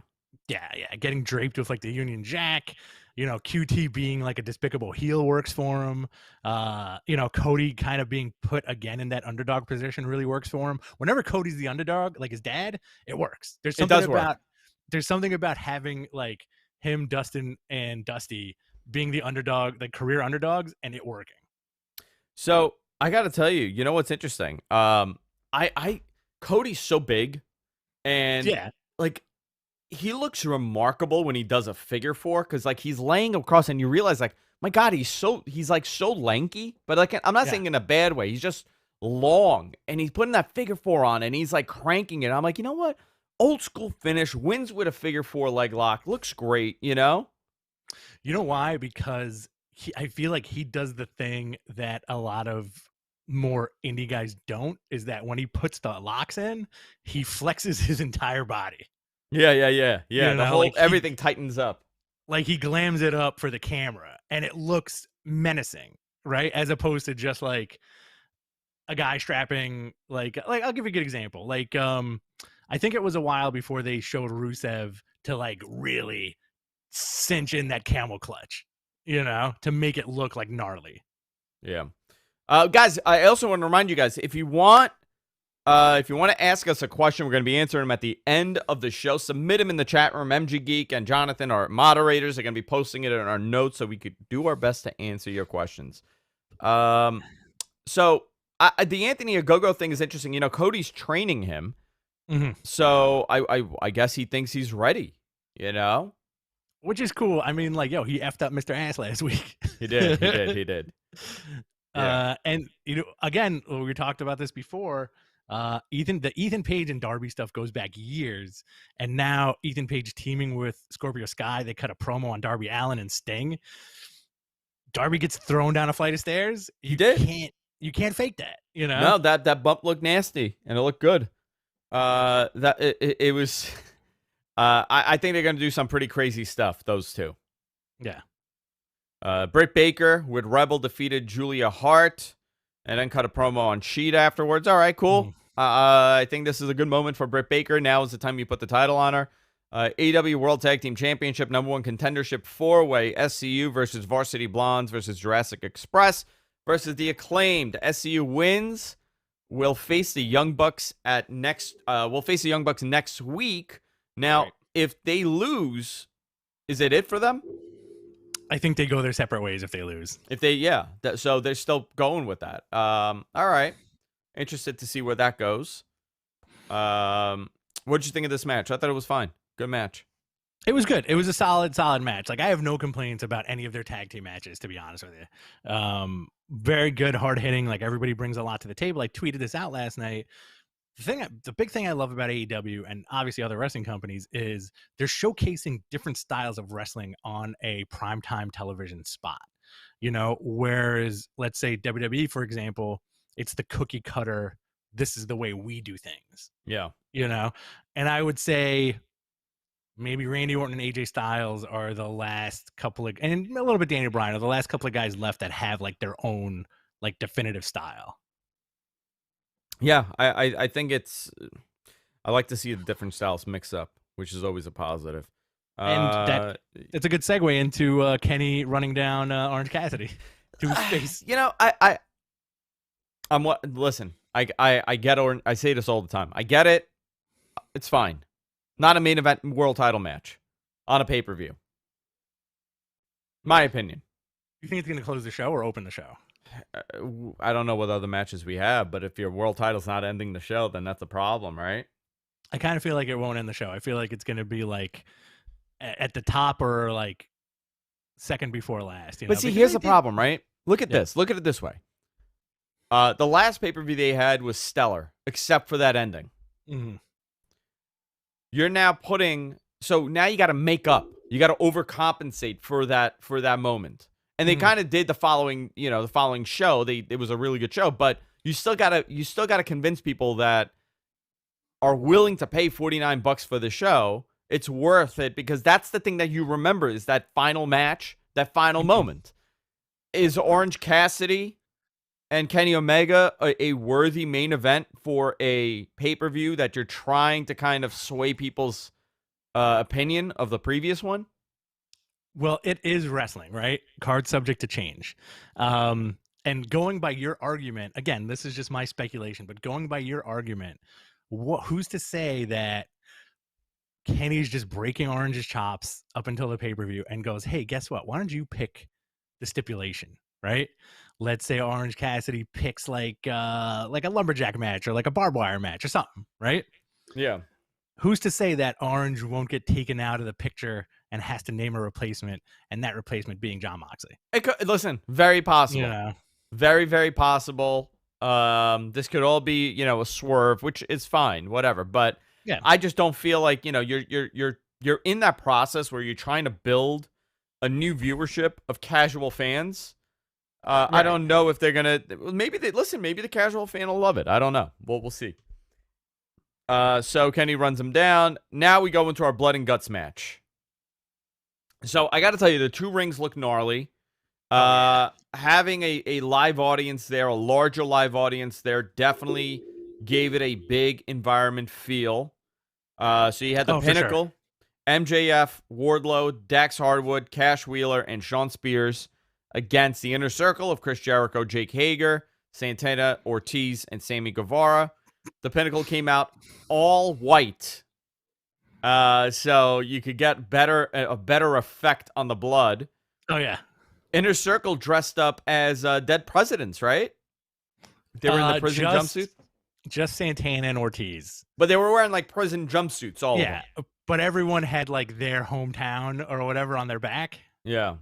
Yeah. Getting draped with like the Union Jack, QT being like a despicable heel works for him. Cody kind of being put again in that underdog position really works for him. Whenever Cody's the underdog, like his dad, it works. There's something about having like him, Dustin, and Dusty being the underdog, like career underdogs, and it working. So I got to tell you, you know what's interesting? Cody's so big, and like he looks remarkable when he does a figure four because like he's laying across, and you realize like, my God, he's like so lanky, but like I'm not saying in a bad way. He's just long, and he's putting that figure four on, and he's like cranking it. I'm like, you know what? Old school finish, wins with a figure four leg lock, looks great. You know why? Because I feel like he does the thing that a lot of more indie guys don't, is that when he puts the locks in, he flexes his entire body. Yeah. The whole like everything tightens up. Like he glams it up for the camera, and it looks menacing, right? As opposed to just like a guy strapping like I'll give you a good example. Like I think it was a while before they showed Rusev to like really cinch in that camel clutch, to make it look like gnarly. Yeah. Guys, I also want to remind you guys, if you want to ask us a question, we're going to be answering them at the end of the show. Submit them in the chat room. MG Geek and Jonathan, our moderators, are going to be posting it in our notes so we could do our best to answer your questions. So the Anthony Ogogo thing is interesting. Cody's training him. Mm-hmm. So I guess he thinks he's ready, Which is cool. I mean, like, he effed up Mr. Ass last week. He did. Yeah. And again, we talked about this before. The Ethan Page and Darby stuff goes back years, and now Ethan Page teaming with Scorpio Sky. They cut a promo on Darby Allin and Sting. Darby gets thrown down a flight of stairs. You can't fake that. No, that bump looked nasty, and it looked good. It was. I think they're gonna do some pretty crazy stuff. Those two. Yeah. Britt Baker with Rebel defeated Julia Hart, and then cut a promo on Sheet afterwards. All right, cool. I think this is a good moment for Britt Baker. Now is the time you put the title on her. AEW World Tag Team Championship #1 contendership 4-way SCU versus Varsity Blondes versus Jurassic Express versus the Acclaimed. SCU wins. Will face the Young Bucks next week. Now, Right. if they lose, is it for them? I think they go their separate ways if they lose. If they, so they're still going with that. All right. Interested to see where that goes. What did you think of this match? I thought it was fine. Good match. It was good. It was a solid match. Like, I have no complaints about any of their tag team matches, to be honest with you. Very good, hard hitting. Like, everybody brings a lot to the table. I tweeted this out last night. The big thing I love about AEW and obviously other wrestling companies is they're showcasing different styles of wrestling on a primetime television spot. You know, whereas let's say WWE, for example, it's the cookie cutter. This is the way we do things. Yeah. You know, and I would say maybe Randy Orton and AJ Styles are the last couple of, and a little bit Daniel Bryan are the last couple of guys left that have like their own like definitive style. Yeah, I think I like to see the different styles mix up, which is always a positive. And it's a good segue into Kenny running down Orange Cassidy to his face. You know, listen, I get, or I say this all the time. I get it. It's fine. Not a main event world title match on a pay-per-view. My opinion. You think it's going to close the show or open the show? I don't know what other matches we have, but if your world title's not ending the show, then that's a problem, right? I kind of feel like it won't end the show. I feel like it's going to be like at the top or like second before last. You know? But see, here's the problem, right? Look at this. Look at it this way. The last pay-per-view they had was stellar, except for that ending. Mm-hmm. You're now so now you got to make up. You got to overcompensate for that moment. And they kind of did the following show. It was a really good show, but you still gotta convince people that are willing to pay $49 for the show. It's worth it because that's the thing that you remember is that final match, that final moment. Is Orange Cassidy and Kenny Omega a worthy main event for a pay-per-view that you're trying to kind of sway people's opinion of the previous one? Well, it is wrestling, right? Card subject to change. And going by your argument, again, this is just my speculation, but going by your argument, who's to say that Kenny's just breaking Orange's chops up until the pay-per-view and goes, hey, guess what? Why don't you pick the stipulation, right? Let's say Orange Cassidy picks like a lumberjack match or like a barbed wire match or something, right? Yeah. Who's to say that Orange won't get taken out of the picture and has to name a replacement, and that replacement being Jon Moxley? Listen, very possible. Yeah. Very, very possible. This could all be, a swerve, which is fine, whatever. But yeah. I just don't feel like, you're in that process where you're trying to build a new viewership of casual fans. Right. I don't know if they're gonna. Maybe the casual fan will love it. I don't know. We'll see. So Kenny runs him down. Now we go into our blood and guts match. So I got to tell you, the two rings look gnarly. Having a live audience there, a larger live audience there, definitely gave it a big environment feel. So you had the Pinnacle, sure. MJF, Wardlow, Dax Hardwood, Cash Wheeler, and Shawn Spears against the Inner Circle of Chris Jericho, Jake Hager, Santana, Ortiz, and Sammy Guevara. The Pinnacle came out all white, so you could get a better effect on the blood. Oh yeah. Inner Circle dressed up as dead presidents, right? They were in the prison jumpsuit. Just Santana and Ortiz, but they were wearing like prison jumpsuits. All of them. But everyone had like their hometown or whatever on their back. Yeah.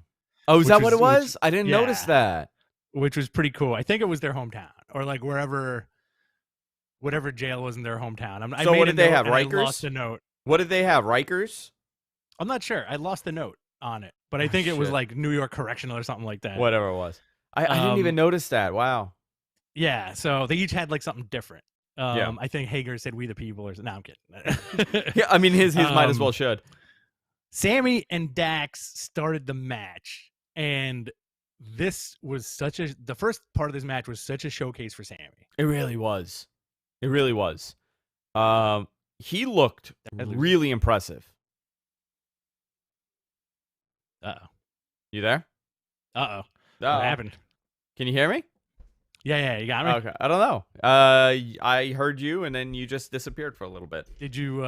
Oh, is that what it was? I didn't notice that. Which was pretty cool. I think it was their hometown or like whatever jail was in their hometown. So what did they have? Rikers? I lost the note. What did they have? Rikers? I'm not sure. I lost the note on it, but I think it was like New York Correctional or something like that. Whatever it was. I didn't even notice that. Wow. Yeah. So they each had like something different. Yeah. I think Hager said "We the People" or no, I'm kidding. Yeah, I mean his might as well should. Sammy and Dax started the match, and this was the first part of this match was such a showcase for Sammy. It really was. It really was. He looked really impressive. Uh-oh. You there? Uh-oh. What Uh-oh. happened? Can you hear me? Yeah, you got me? Okay. I don't know. I heard you, and then you just disappeared for a little bit. Did you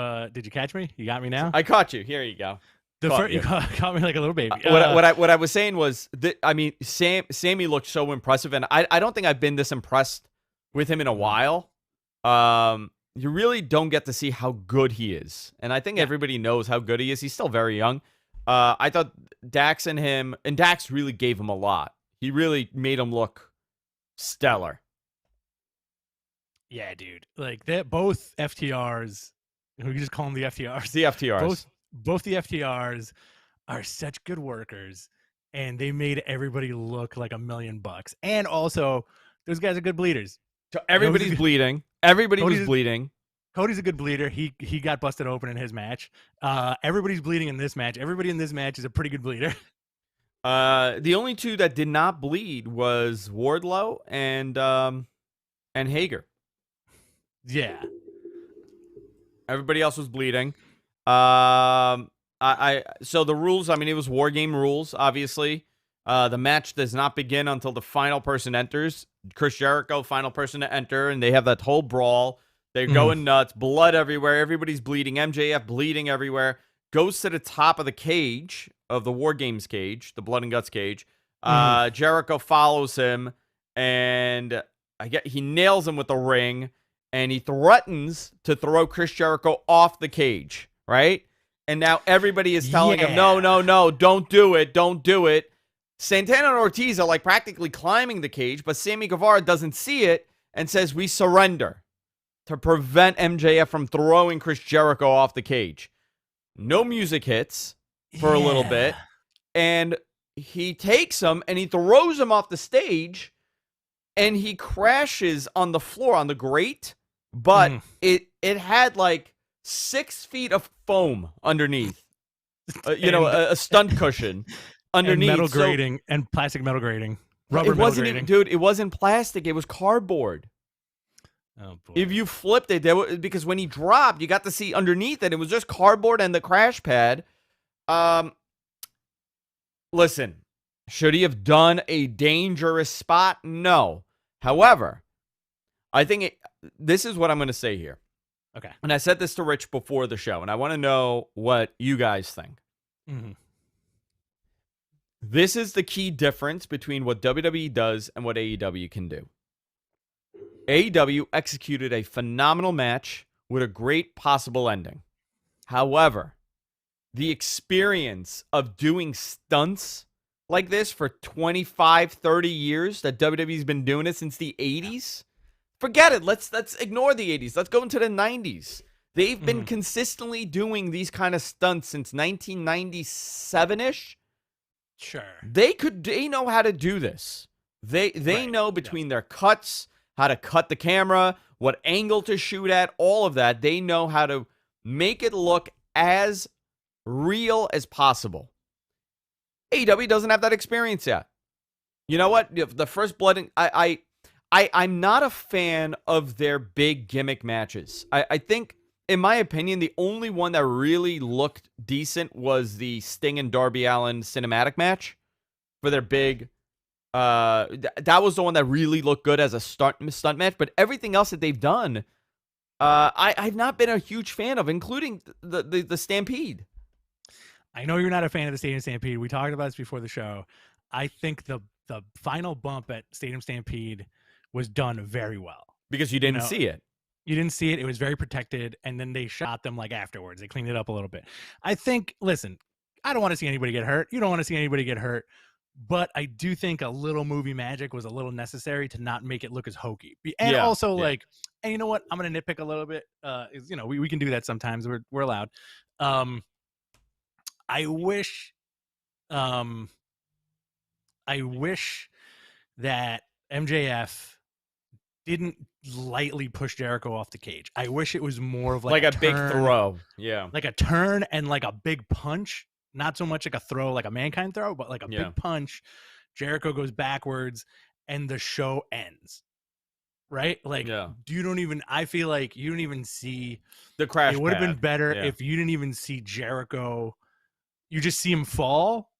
catch me? You got me now? I caught you. Here you go. The Caught first, you you. caught me like a little baby. What I was saying was that, I mean, Sammy looked so impressive, and I don't think I've been this impressed with him in a while. You really don't get to see how good he is, and I think everybody knows how good he is. He's still very young. I thought Dax and Dax really gave him a lot. He really made him look stellar. Yeah, dude. Like they're both FTRs. We just call them the FTRs. The FTRs. Both the FTRs are such good workers, and they made everybody look like $1,000,000. And also, those guys are good bleeders. So everybody's bleeding. Everybody was bleeding. Cody's a good bleeder. He got busted open in his match. Everybody's bleeding in this match. Everybody in this match is a pretty good bleeder. The only two that did not bleed was Wardlow and Hager. Yeah. Everybody else was bleeding. So the rules, I mean, it was War Game rules, obviously. The match does not begin until the final person enters. Chris Jericho, final person to enter, and they have that whole brawl. They're going nuts, blood everywhere. Everybody's bleeding. MJF bleeding everywhere. Goes to the top of the cage, of the War Games cage, the Blood and Guts cage. Jericho follows him, and he nails him with the ring, and he threatens to throw Chris Jericho off the cage, right? And now everybody is telling him, no, don't do it, don't do it. Santana and Ortiz are like practically climbing the cage, but Sammy Guevara doesn't see it and says, we surrender, to prevent MJF from throwing Chris Jericho off the cage. No music hits for a little bit, and he takes him and he throws him off the stage, and he crashes on the floor on the grate, but it had like 6 feet of foam underneath, a stunt cushion underneath, and metal grating and plastic metal grating, rubber it metal wasn't grating. even, dude. It wasn't plastic; it was cardboard. Oh boy! If you flipped it, because when he dropped, you got to see underneath it. It was just cardboard and the crash pad. Listen, should he have done a dangerous spot? No. However, I think this is what I'm going to say here. Okay. And I said this to Rich before the show, and I want to know what you guys think. This is the key difference between what WWE does and what AEW can do. AEW executed a phenomenal match with a great possible ending. However, the experience of doing stunts like this for 25, 30 years that WWE's been doing it since the 80s, forget it. Let's ignore the 80s. Let's go into the 90s. They've been consistently doing these kind of stunts since 1997-ish. Sure. They know how to do this. They know between their cuts, how to cut the camera, what angle to shoot at, all of that. They know how to make it look as real as possible. AEW doesn't have that experience yet. You know what? The first Blood, I'm not a fan of their big gimmick matches. I think, in my opinion, the only one that really looked decent was the Sting and Darby Allin cinematic match for their big. That was the one that really looked good as a stunt match. But everything else that they've done, I've not been a huge fan of, including the Stampede. I know you're not a fan of the Stadium Stampede. We talked about this before the show. I think the final bump at Stadium Stampede was done very well. Because you didn't see it. You didn't see it. It was very protected. And then they shot them like afterwards. They cleaned it up a little bit. I think, listen, I don't want to see anybody get hurt. You don't want to see anybody get hurt. But I do think a little movie magic was a little necessary to not make it look as hokey. And also, like, and you know what? I'm going to nitpick a little bit. We can do that sometimes. We're allowed. I wish that MJF didn't lightly push Jericho off the cage. I wish it was more of like a big throw. Yeah. Like a turn and like a big punch. Not so much like a throw, like a Mankind throw, but like a big punch. Jericho goes backwards and the show ends. Right? Like, I feel like you don't even see the crash. It would have been better if you didn't even see Jericho. You just see him fall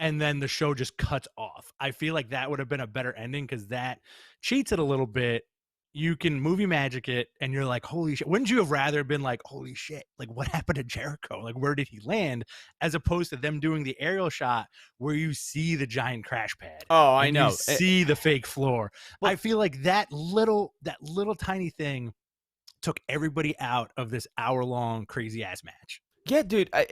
and then the show just cuts off. I feel like that would have been a better ending because that cheats it a little bit. You can movie magic it, and you're like, holy shit. Wouldn't you have rather been like, holy shit, like what happened to Jericho? Like, where did he land? As opposed to them doing the aerial shot where you see the giant crash pad Oh, I and you know. see the fake floor. Well, I feel like that little tiny thing took everybody out of this hour-long crazy ass match. yeah, dude. I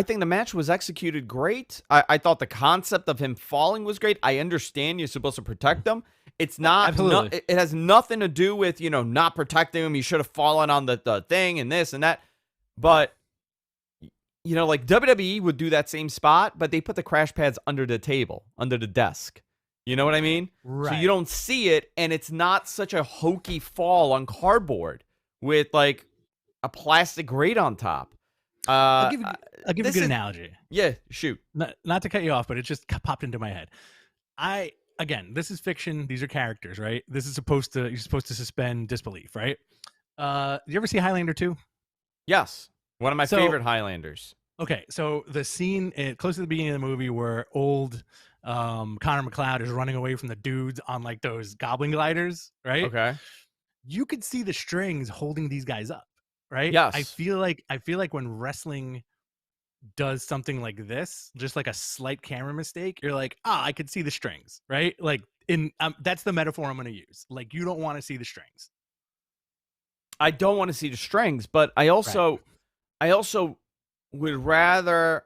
think the match was executed great. I thought the concept of him falling was great. I understand you're supposed to protect him. It's not, Absolutely. it has nothing to do with, not protecting him. He should have fallen on the thing and this and that. But, like WWE would do that same spot, but they put the crash pads under the table, under the desk. You know what I mean? So you Right. don't see it, and it's not such a hokey fall on cardboard with like a plastic grate on top. I'll Uh, give you uh, I'll give you a this good is analogy. yeah. Shoot. Not to cut you off, but it just popped into my head. I Again, this is fiction. These are characters, right? This is you're supposed to suspend disbelief, right? You ever see Highlander 2? Yes, one of my So favorite Highlanders. okay, so the scene close to the beginning of the movie where old Connor McLeod is running away from the dudes on like those goblin gliders, right? Okay. You could see the strings holding these guys up, right? I Yes, feel like I feel like when wrestling does something like this, just like a slight camera mistake, you're like, I could see the strings, right? Like in that's the metaphor I'm going to use. Like you don't want to see the strings, I don't want to see the strings, but I right? also, I also would rather.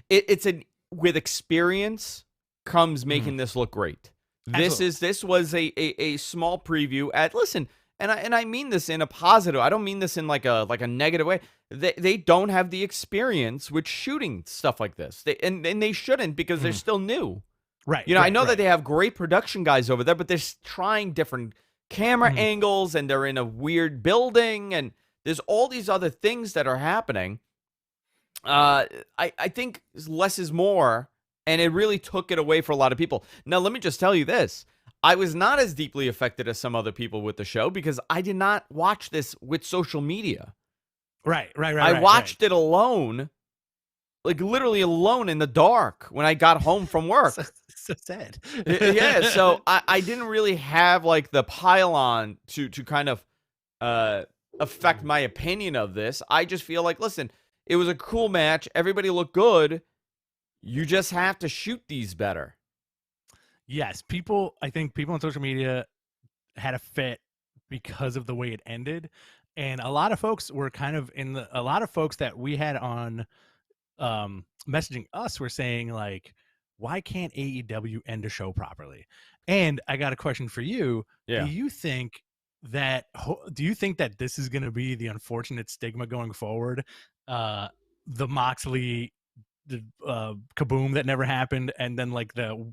It's an with experience comes Mhm. making this look great. Absolutely. This was a small preview at listen, and I mean this in a positive. I don't mean this in like a negative way. They don't have the experience with shooting stuff like this. And they shouldn't because they're Mhm. still new. Right, I right, know that right. they have great production guys over there, but they're trying different camera Mhm. angles and they're in a weird building and there's all these other things that are happening. I think less is more, and it really took it away for a lot of people. Now, let me just tell you this. I was not as deeply affected as some other people with the show because I did not watch this with social media. Right, right, right, I right, right. watched it alone, like literally alone in the dark when I got home from So, work. so sad. Yeah, so I didn't really have like the pylon to kind of uh affect my opinion of this. I just feel like, listen, it was a cool match. Everybody looked good. You just have to shoot these better. Yes, I think people on social media had a fit because of the way it ended, and a lot of folks were kind of a lot of folks that we had on messaging us were saying like, why can't AEW end a show properly? And I got a question for you. Yeah. Do you think that this is going to be the unfortunate stigma going forward? Uh, the Moxley kaboom that never happened, and then like the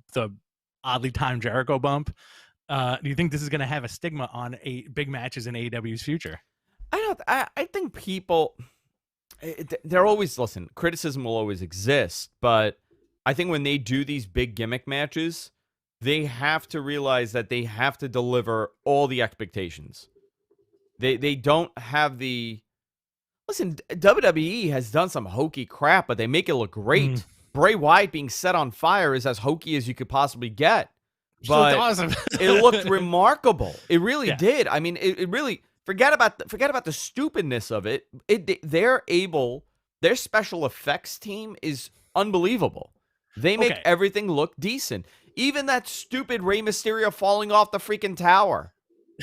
oddly timed Jericho bump. Do you think this is going to have a stigma on big matches in AEW's future? I don't I think people they're always listen, criticism will always exist, but I think when they do these big gimmick matches, they have to realize that they have to deliver all the expectations. They don't have the listen, WWE has done some hokey crap, but they make it look Mm, great. Bray Wyatt being set on fire is as hokey as you could possibly get. she looked But awesome. it looked remarkable. It really Yeah. did. I mean, it really forget about the stupidness of it. They're able. Their special effects team is unbelievable. They make Okay. everything look decent. Even that stupid Rey Mysterio falling off the freaking tower.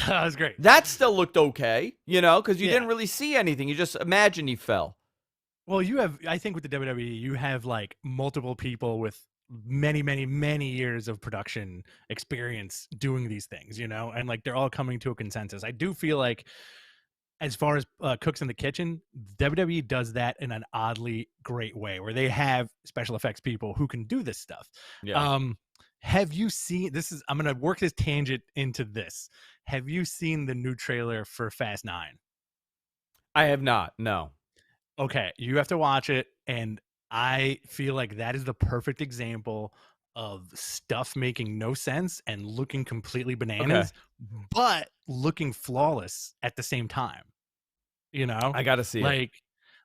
That was great. That still looked okay, because you Yeah. didn't really see anything. You just imagine he fell. Well, I think with the WWE, you have like multiple people with many, many, many years of production experience doing these things, and like they're all coming to a consensus. I do feel like, as far as cooks in the kitchen, WWE does that in an oddly great way where they have special effects people who can do this stuff. Yeah. Um, have you seen I'm going to work this tangent into this. Have you seen the new trailer for Fast 9? I have not. No. Okay, you have to watch it, and I feel like that is the perfect example of stuff making no sense and looking completely Okay. bananas, but looking flawless at the same time. You know, I got to see it. like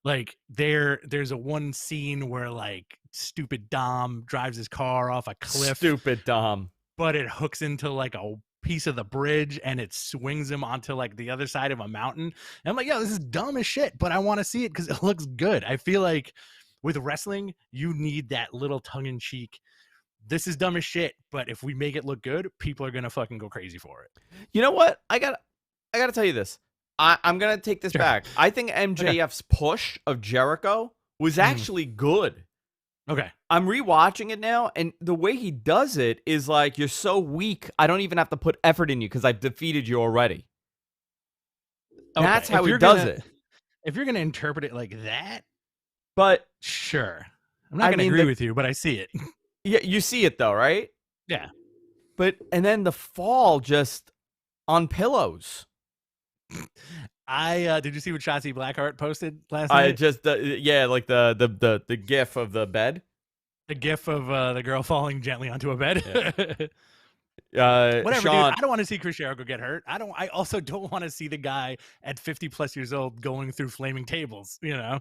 Like there's a one scene where like stupid Dom drives his car off a cliff, Stupid Dom. but it hooks into like a piece of the bridge and it swings him onto like the other side of a mountain. And I'm like, yo, this is dumb as shit, but I want to see it because it looks good. I feel like with wrestling, you need that little tongue in cheek. This is dumb as shit, but if we make it look good, people are gonna fucking go crazy for it. You know what? I gotta tell you this. I'm gonna take this Sure. back. I think Okay. MJF's push of Jericho was actually good. Okay. I'm rewatching it now, and the way he does it is like, you're so weak, I don't even have to put effort in you because I've defeated you already. Okay. That's how he does it. If you're gonna interpret it like that, But sure. I'm not I gonna mean, agree with you, but I see it. yeah, you see it though, right? Yeah. But and then the fall just on pillows. I did you see what Shotzi Blackheart posted last I night? just yeah, like the gif of the bed. The gif of the girl falling gently onto a bed. Whatever, dude. Sean. I don't want to see Chris Jericho get hurt. I also don't want to see the guy at 50 plus years old going through flaming tables. You know.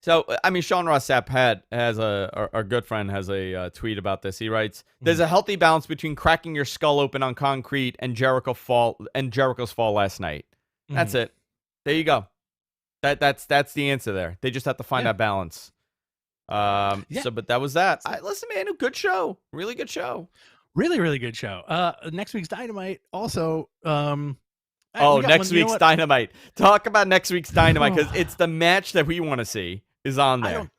So I mean, Sean Ross Sapp has our good friend has a tweet about this. He writes, "There's a healthy balance between cracking your skull open on concrete and Jericho's fall last night. That's it. There you go. That's the answer there. They just have to find that balance. Yeah. So, but that was that. Listen, man, a good show. Really good show. Really, really good show. Next week's Dynamite also. Next week's Dynamite. Talk about next week's Dynamite because it's the match that we want to see is on there.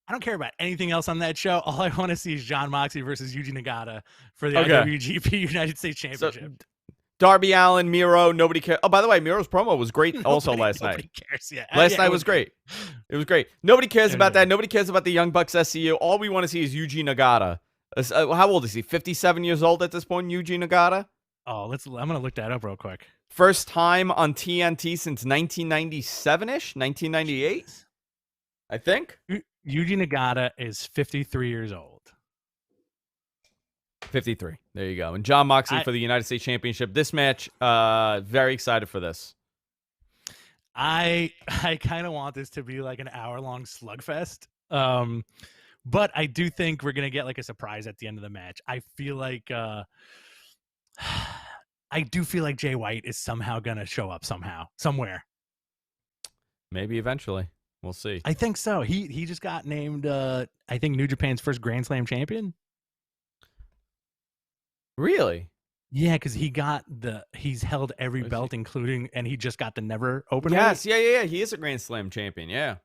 I don't care about anything else on that show. All I want to see is Jon Moxley versus Yuji Nagata for the IWGP United States Championship. So, Darby Allin, Miro, nobody cares. Oh, by the way, Miro's promo was great also last night. Nobody cares, yeah. Last night was great. It was great. Nobody cares about that. Nobody cares about the Young Bucks SCU. All we want to see is Yuji Nagata. How old is he? 57 years old at this point, Yuji Nagata? Oh, I'm going to look that up real quick. First time on TNT since 1997-ish? 1998? I think. Yuji Nagata is 53 years old. 53. There you go. And Jon Moxley for the United States Championship. This match, very excited for this. I kind of want this to be like an hour-long slugfest. But I do think we're going to get like a surprise at the end of the match. I feel like I do feel like Jay White is somehow going to show up somewhere. Maybe eventually. We'll see. I think so. He just got named I think New Japan's first Grand Slam champion. Really? Yeah, because he's held every belt, including, and he just got the never open. Yes, yeah. He is a Grand Slam champion. Yeah,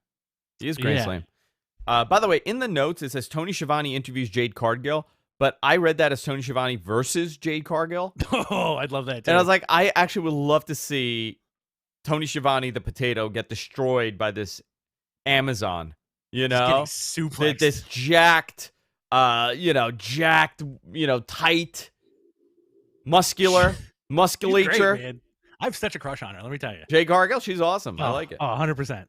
he is Grand Slam. By the way, in the notes it says Tony Schiavone interviews Jade Cargill, but I read that as Tony Schiavone versus Jade Cargill. Oh, I'd love that too. And I was like, I actually would love to see Tony Schiavone, the potato, get destroyed by this Amazon. You know, suplexed. This jacked, tight. Musculature. Great, man. I have such a crush on her. Let me tell you. Jade Cargill, she's awesome. I like it. 100%.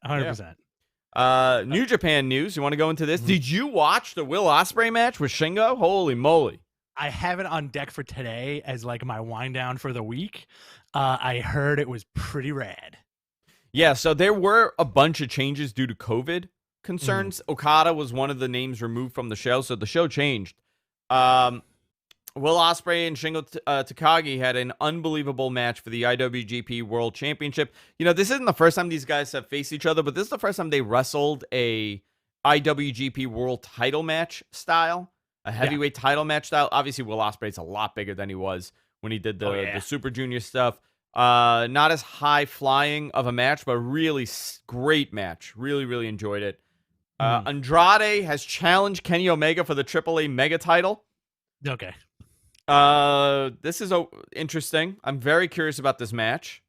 100%. New Japan news. You want to go into this? Did you watch the Will Ospreay match with Shingo? Holy moly. I have it on deck for today as like my wind down for the week. I heard it was pretty rad. Yeah, so there were a bunch of changes due to COVID concerns. Okada was one of the names removed from the show, so the show changed. Will Ospreay and Shingo Takagi had an unbelievable match for the IWGP World Championship. You know, this isn't the first time these guys have faced each other, but this is the first time they wrestled a IWGP World title match style, a heavyweight title match style. Obviously, Will Ospreay's a lot bigger than he was when he did the Super Junior stuff. Not as high flying of a match, but really great match. Really, really enjoyed it. Andrade has challenged Kenny Omega for the AAA Mega title. Okay. This is interesting. I'm very curious about this match.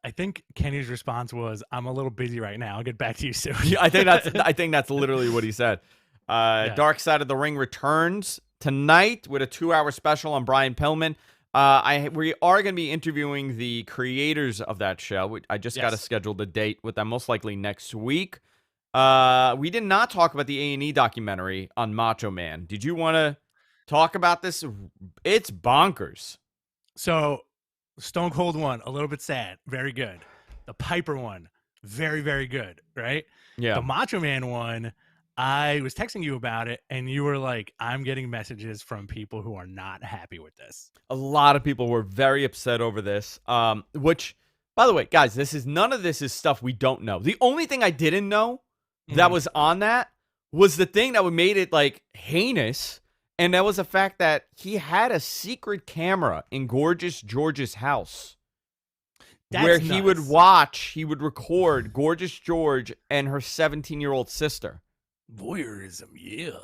I think Kenny's response was, "I'm a little busy right now. I'll get back to you soon." Yeah, I think that's literally what he said. Dark Side of the Ring returns tonight with a 2-hour special on Brian Pillman. We are going to be interviewing the creators of that show. I just got to schedule the date with them, most likely next week. We did not talk about the A&E documentary on Macho Man. Did you want to talk about this? It's bonkers. So, Stone Cold one, a little bit sad. Very good. The Piper one, very, very good, right? The Yeah. Macho Man one, I was texting you about it, and you were like, "I'm getting messages from people who are not happy with this." A lot of people were very upset over this. Which, by the way, guys, none of this is stuff we don't know. The only thing I didn't know that Mhm. was on that was the thing that made it like heinous, and that was the fact that he had a secret camera in Gorgeous George's house where That's nuts. he would record Gorgeous George and her 17-year-old sister. Voyeurism, yeah.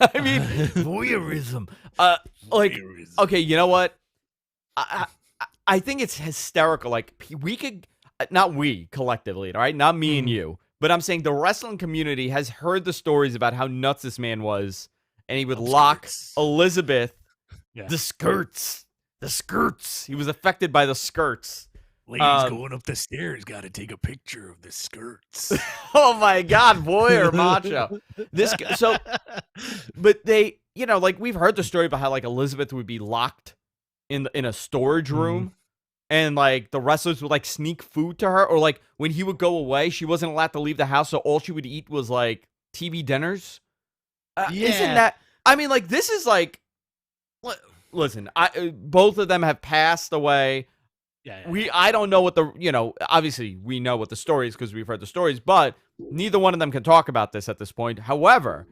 I mean, voyeurism. Like, Voyeurism. okay, you know what? I think it's hysterical. Like, we could, not we collectively, all right? Not me and you, but I'm saying the wrestling community has heard the stories about how nuts this man was, and he would lock Skirts. Elizabeth, Yeah. the skirts. He was affected by the skirts. Ladies going up the stairs got to take a picture of the skirts. Oh my God, voyeur macho. But they, like we've heard the story about how like Elizabeth would be locked in a storage room, and like the wrestlers would like sneak food to her, or like when he would go away, she wasn't allowed to leave the house, so all she would eat was like TV dinners. Yeah. Isn't that? I mean, like this is like, listen, both of them have passed away. Yeah. I don't know what obviously we know what the story is because we've heard the stories, but neither one of them can talk about this at this point. However,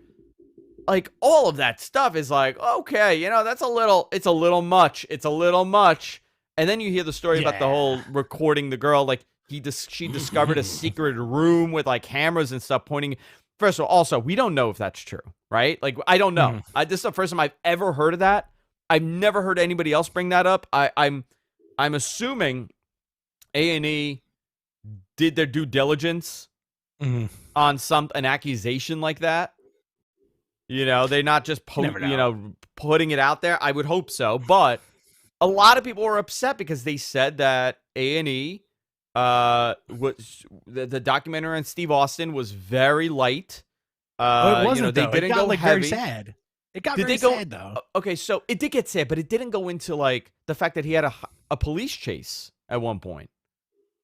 like all of that stuff is like, okay, it's a little much. It's a little much. And then you hear the story about the whole recording the girl, like she discovered a secret room with like cameras and stuff pointing. First of all, also, we don't know if that's true, right? Like, I don't know. This is the first time I've ever heard of that. I've never heard anybody else bring that up. I'm assuming A&E did their due diligence on an accusation like that. They're not just putting it out there. I would hope so, but a lot of people were upset because they said that A&E was the documentary on Steve Austin was very light. It wasn't. They though. didn't it got go like heavy. Very sad. It got Did very they go, sad though. Okay, so it did get sad, but it didn't go into like the fact that he had a police chase at one point.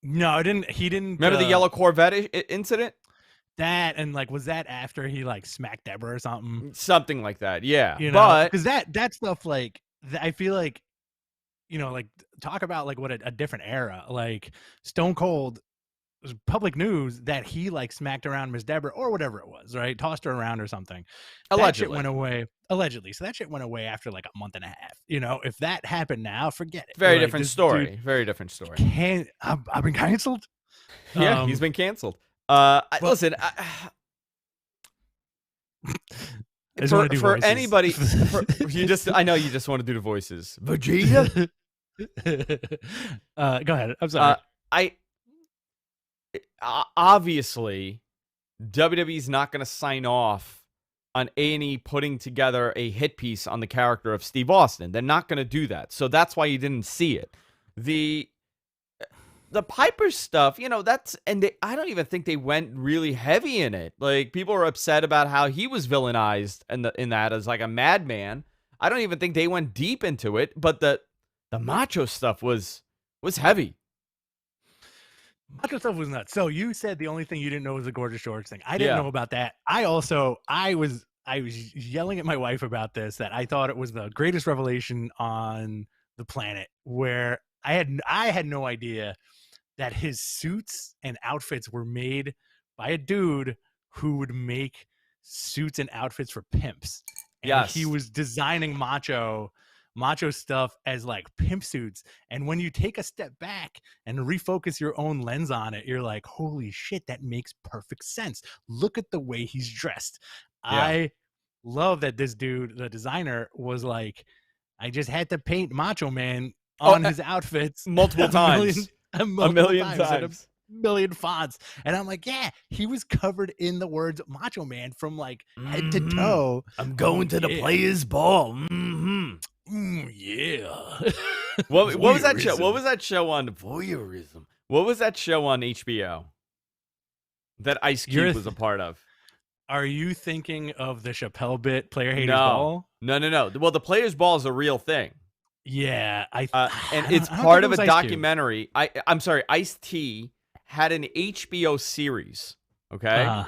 No, it didn't. He didn't. Remember the yellow Corvette incident? That and like was that after he like smacked Deborah or something? Something like that, yeah. But because that stuff like I feel like like talk about like what a different era. Like Stone Cold was public news that he like smacked around Miss Deborah or whatever it was, right? Tossed her around or something. Allegedly. That shit went away. Allegedly. So that shit went away after like a month and a half. If that happened now, forget it. Very different story. Very different story. I've been canceled. Yeah, he's been canceled. Listen, for anybody, I know you just want to do the voices. Vegeta. Go ahead. I'm sorry. Obviously, WWE's not going to sign off on A&E putting together a hit piece on the character of Steve Austin. They're not going to do that. So that's why you didn't see it. The Piper stuff, I don't even think they went really heavy in it. Like people are upset about how he was villainized in that as like a madman. I don't even think they went deep into it, but the macho stuff was heavy. Macho stuff was nuts. So you said the only thing you didn't know was the Gorgeous George thing. I didn't know about that. I was yelling at my wife about this, that I thought it was the greatest revelation on the planet, where I had no idea that his suits and outfits were made by a dude who would make suits and outfits for pimps. And he was designing macho stuff as like pimp suits. And when you take a step back and refocus your own lens on it, you're like, holy shit, that makes perfect sense. Look at the way he's dressed. I love that this dude, the designer, was like, I just had to paint Macho Man on his outfits multiple times. A million times. A million fonts. And I'm like, yeah, he was covered in the words Macho Man from like head to toe. I'm going to the players' ball. Yeah. What was that show? What was that show on voyeurism? What was that show on HBO that Ice Cube was a part of? Are you thinking of the Chappelle bit, Player Haters Ball? No. Well, the Players Ball is a real thing. Yeah, and it's part of a documentary. I'm sorry, Ice-T had an HBO series, okay?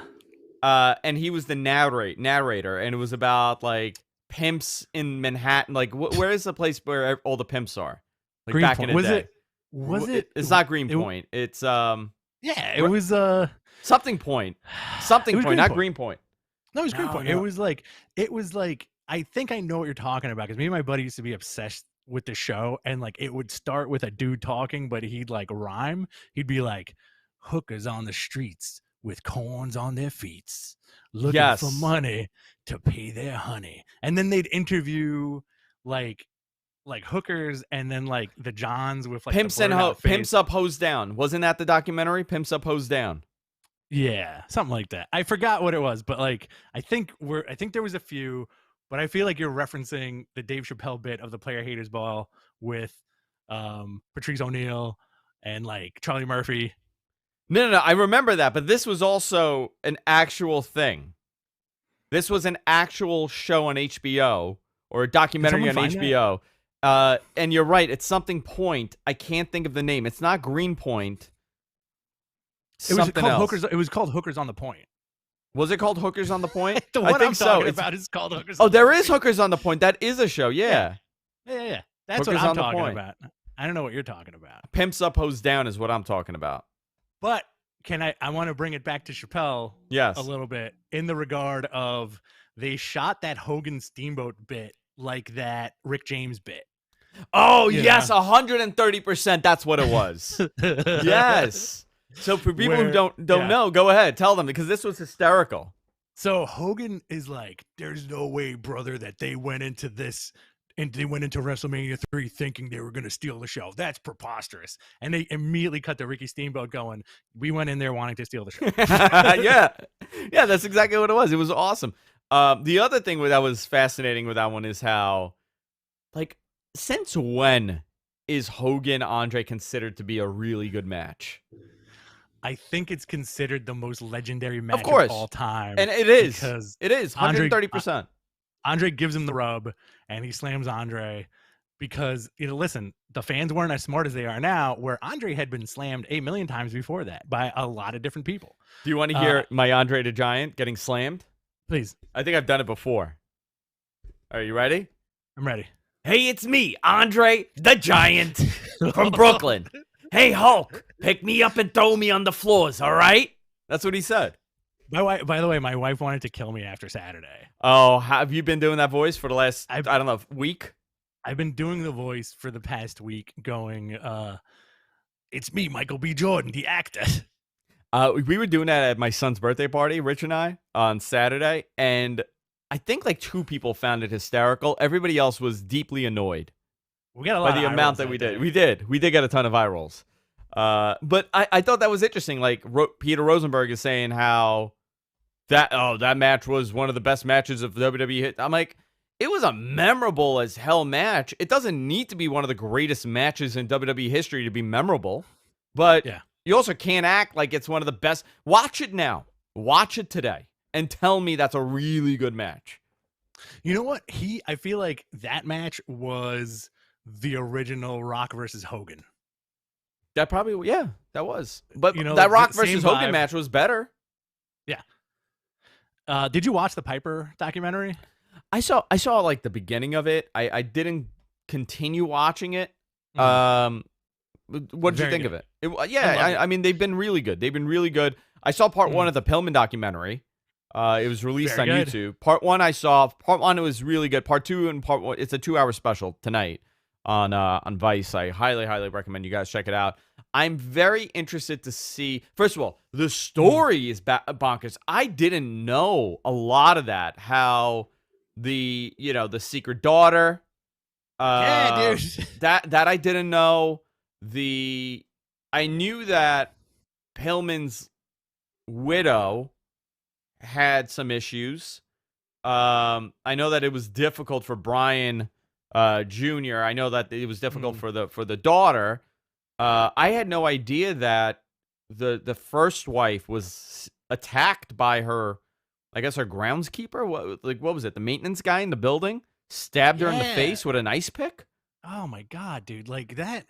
Uh, And he was the narrator, and it was about like pimps in Manhattan. Like, where is the place where all the pimps are? Like back in Greenpoint. the day. Was it? It's not It, Greenpoint. It's yeah, it was something point, it was not Greenpoint. Greenpoint. No, it was No, Greenpoint. no. It was like I think I know what you're talking about because me and my buddy used to be obsessed with the show, and like it would start with a dude talking, but he'd like rhyme. He'd be like, "Hookers on the streets with corns on their feet, looking for Yes. money to pay their honey," and then they'd interview like hookers and then like the Johns with like Pimps the blurred out face. Pimps Up, Hose Down. Wasn't that the documentary? Pimps Up, Hose Down. Yeah, something like that. I forgot what it was, but like I think there was a few, but I feel like you're referencing the Dave Chappelle bit of the Player Haters Ball with Patrice O'Neal and like Charlie Murphy. No, I remember that, but this was also an actual thing. This was an actual show on HBO or a documentary on HBO. And you're right, it's something point. I can't think of the name. It's not Greenpoint. It was called else. Hookers. It was called Hookers on the Point. Was it called Hookers on the Point? The one I'm talking about is called Hookers. Oh, there is Hookers on the Point. That is a show. Yeah. Yeah. That's Hookers what I'm on the talking Point. about. I don't know what you're talking about. Pimps Up, Hose Down is what I'm talking about. But I want to bring it back to Chappelle Yes. a little bit in the regard of they shot that Hogan Steamboat bit like that Rick James bit. Oh, yes, 130%. That's what it was. Yes. So for people who don't know, go ahead, tell them, because this was hysterical. So Hogan is like, "There's no way, brother, that they went into this and they went into WrestleMania 3 thinking they were going to steal the show. That's preposterous." And they immediately cut to Ricky Steamboat going, "We went in there wanting to steal the show." Yeah, that's exactly what it was. It was awesome. The other thing that was fascinating with that one is how, like, since when is Hogan Andre considered to be a really good match? I think it's considered the most legendary match of all time. And it is. Because it is 130%. Andre gives him the rub and he slams Andre because, listen, the fans weren't as smart as they are now, where Andre had been slammed 8 million times before that by a lot of different people. Do you want to hear my Andre the Giant getting slammed? Please. I think I've done it before. Are you ready? I'm ready. "Hey, it's me, Andre the Giant from Brooklyn. Hey, Hulk, pick me up and throw me on the floors, all right?" That's what he said. By the way, my wife wanted to kill me after Saturday. Oh, have you been doing that voice for the last, I don't know, week? I've been doing the voice for the past week going, "It's me, Michael B. Jordan, the actor." We were doing that at my son's birthday party, Rich and I, on Saturday, and I think like 2 people found it hysterical. Everybody else was deeply annoyed. We got a lot by the of amount that we did. We did get a ton of eye rolls. But I thought that was interesting. Like Peter Rosenberg is saying how that match was one of the best matches of WWE. I'm like, it was a memorable as hell match. It doesn't need to be one of the greatest matches in WWE history to be memorable, but you also can't act like it's one of the best. Watch it now. Watch it today and tell me that's a really good match. You know what? I feel like that match was the original Rock versus Hogan. That probably, that was. But that like Rock versus Hogan match was better. Yeah. Did you watch the Piper documentary? I saw like the beginning of it. I didn't continue watching it. What did you think of it? I mean, they've been really good. I saw part 1 of the Pillman documentary. It was released on YouTube. Part 1 I saw. Part 1 it was really good. Part 2 and part 1, it's a 2-hour special tonight on Vice. I highly recommend you guys check it out. I'm very interested to see. First of all, the story is bonkers. I didn't know a lot of that. How the secret daughter. Dude. that I didn't know. I knew that Pillman's widow had some issues. I know that it was difficult for Bryan Jr. I know that it was difficult for the daughter. I had no idea that the first wife was attacked by her, I guess her groundskeeper. What was it? The maintenance guy in the building stabbed her in the face with an ice pick. Oh my god, dude! Like that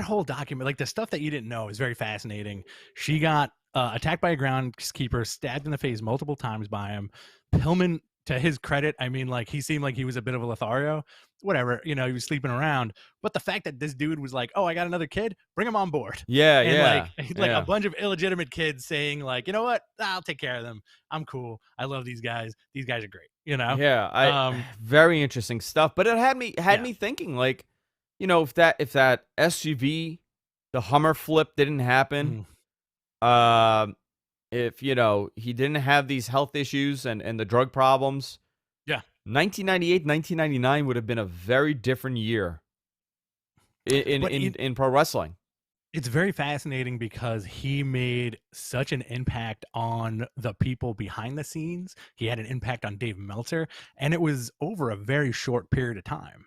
whole document, like the stuff that you didn't know, is very fascinating. She got attacked by a groundskeeper, stabbed in the face multiple times by him. Pillman, to his credit, I mean, like he seemed like he was a bit of a Lothario. Whatever, he was sleeping around. But the fact that this dude was like, "Oh, I got another kid, bring him on board," Yeah, and yeah, like a yeah. bunch of illegitimate kids saying, like, "You know what? I'll take care of them. I'm cool. I love these guys. These guys are great." Yeah, I Um, very interesting stuff. But it had yeah. me thinking, like, if that SUV, the Hummer flip didn't happen, Mm, um, if he didn't have these health issues and the drug problems, yeah. 1998, 1999 would have been a very different year in But in in pro wrestling. it's very fascinating because he made such an impact on the people behind the scenes. He had an impact on Dave Meltzer, and it was over a very short period of time.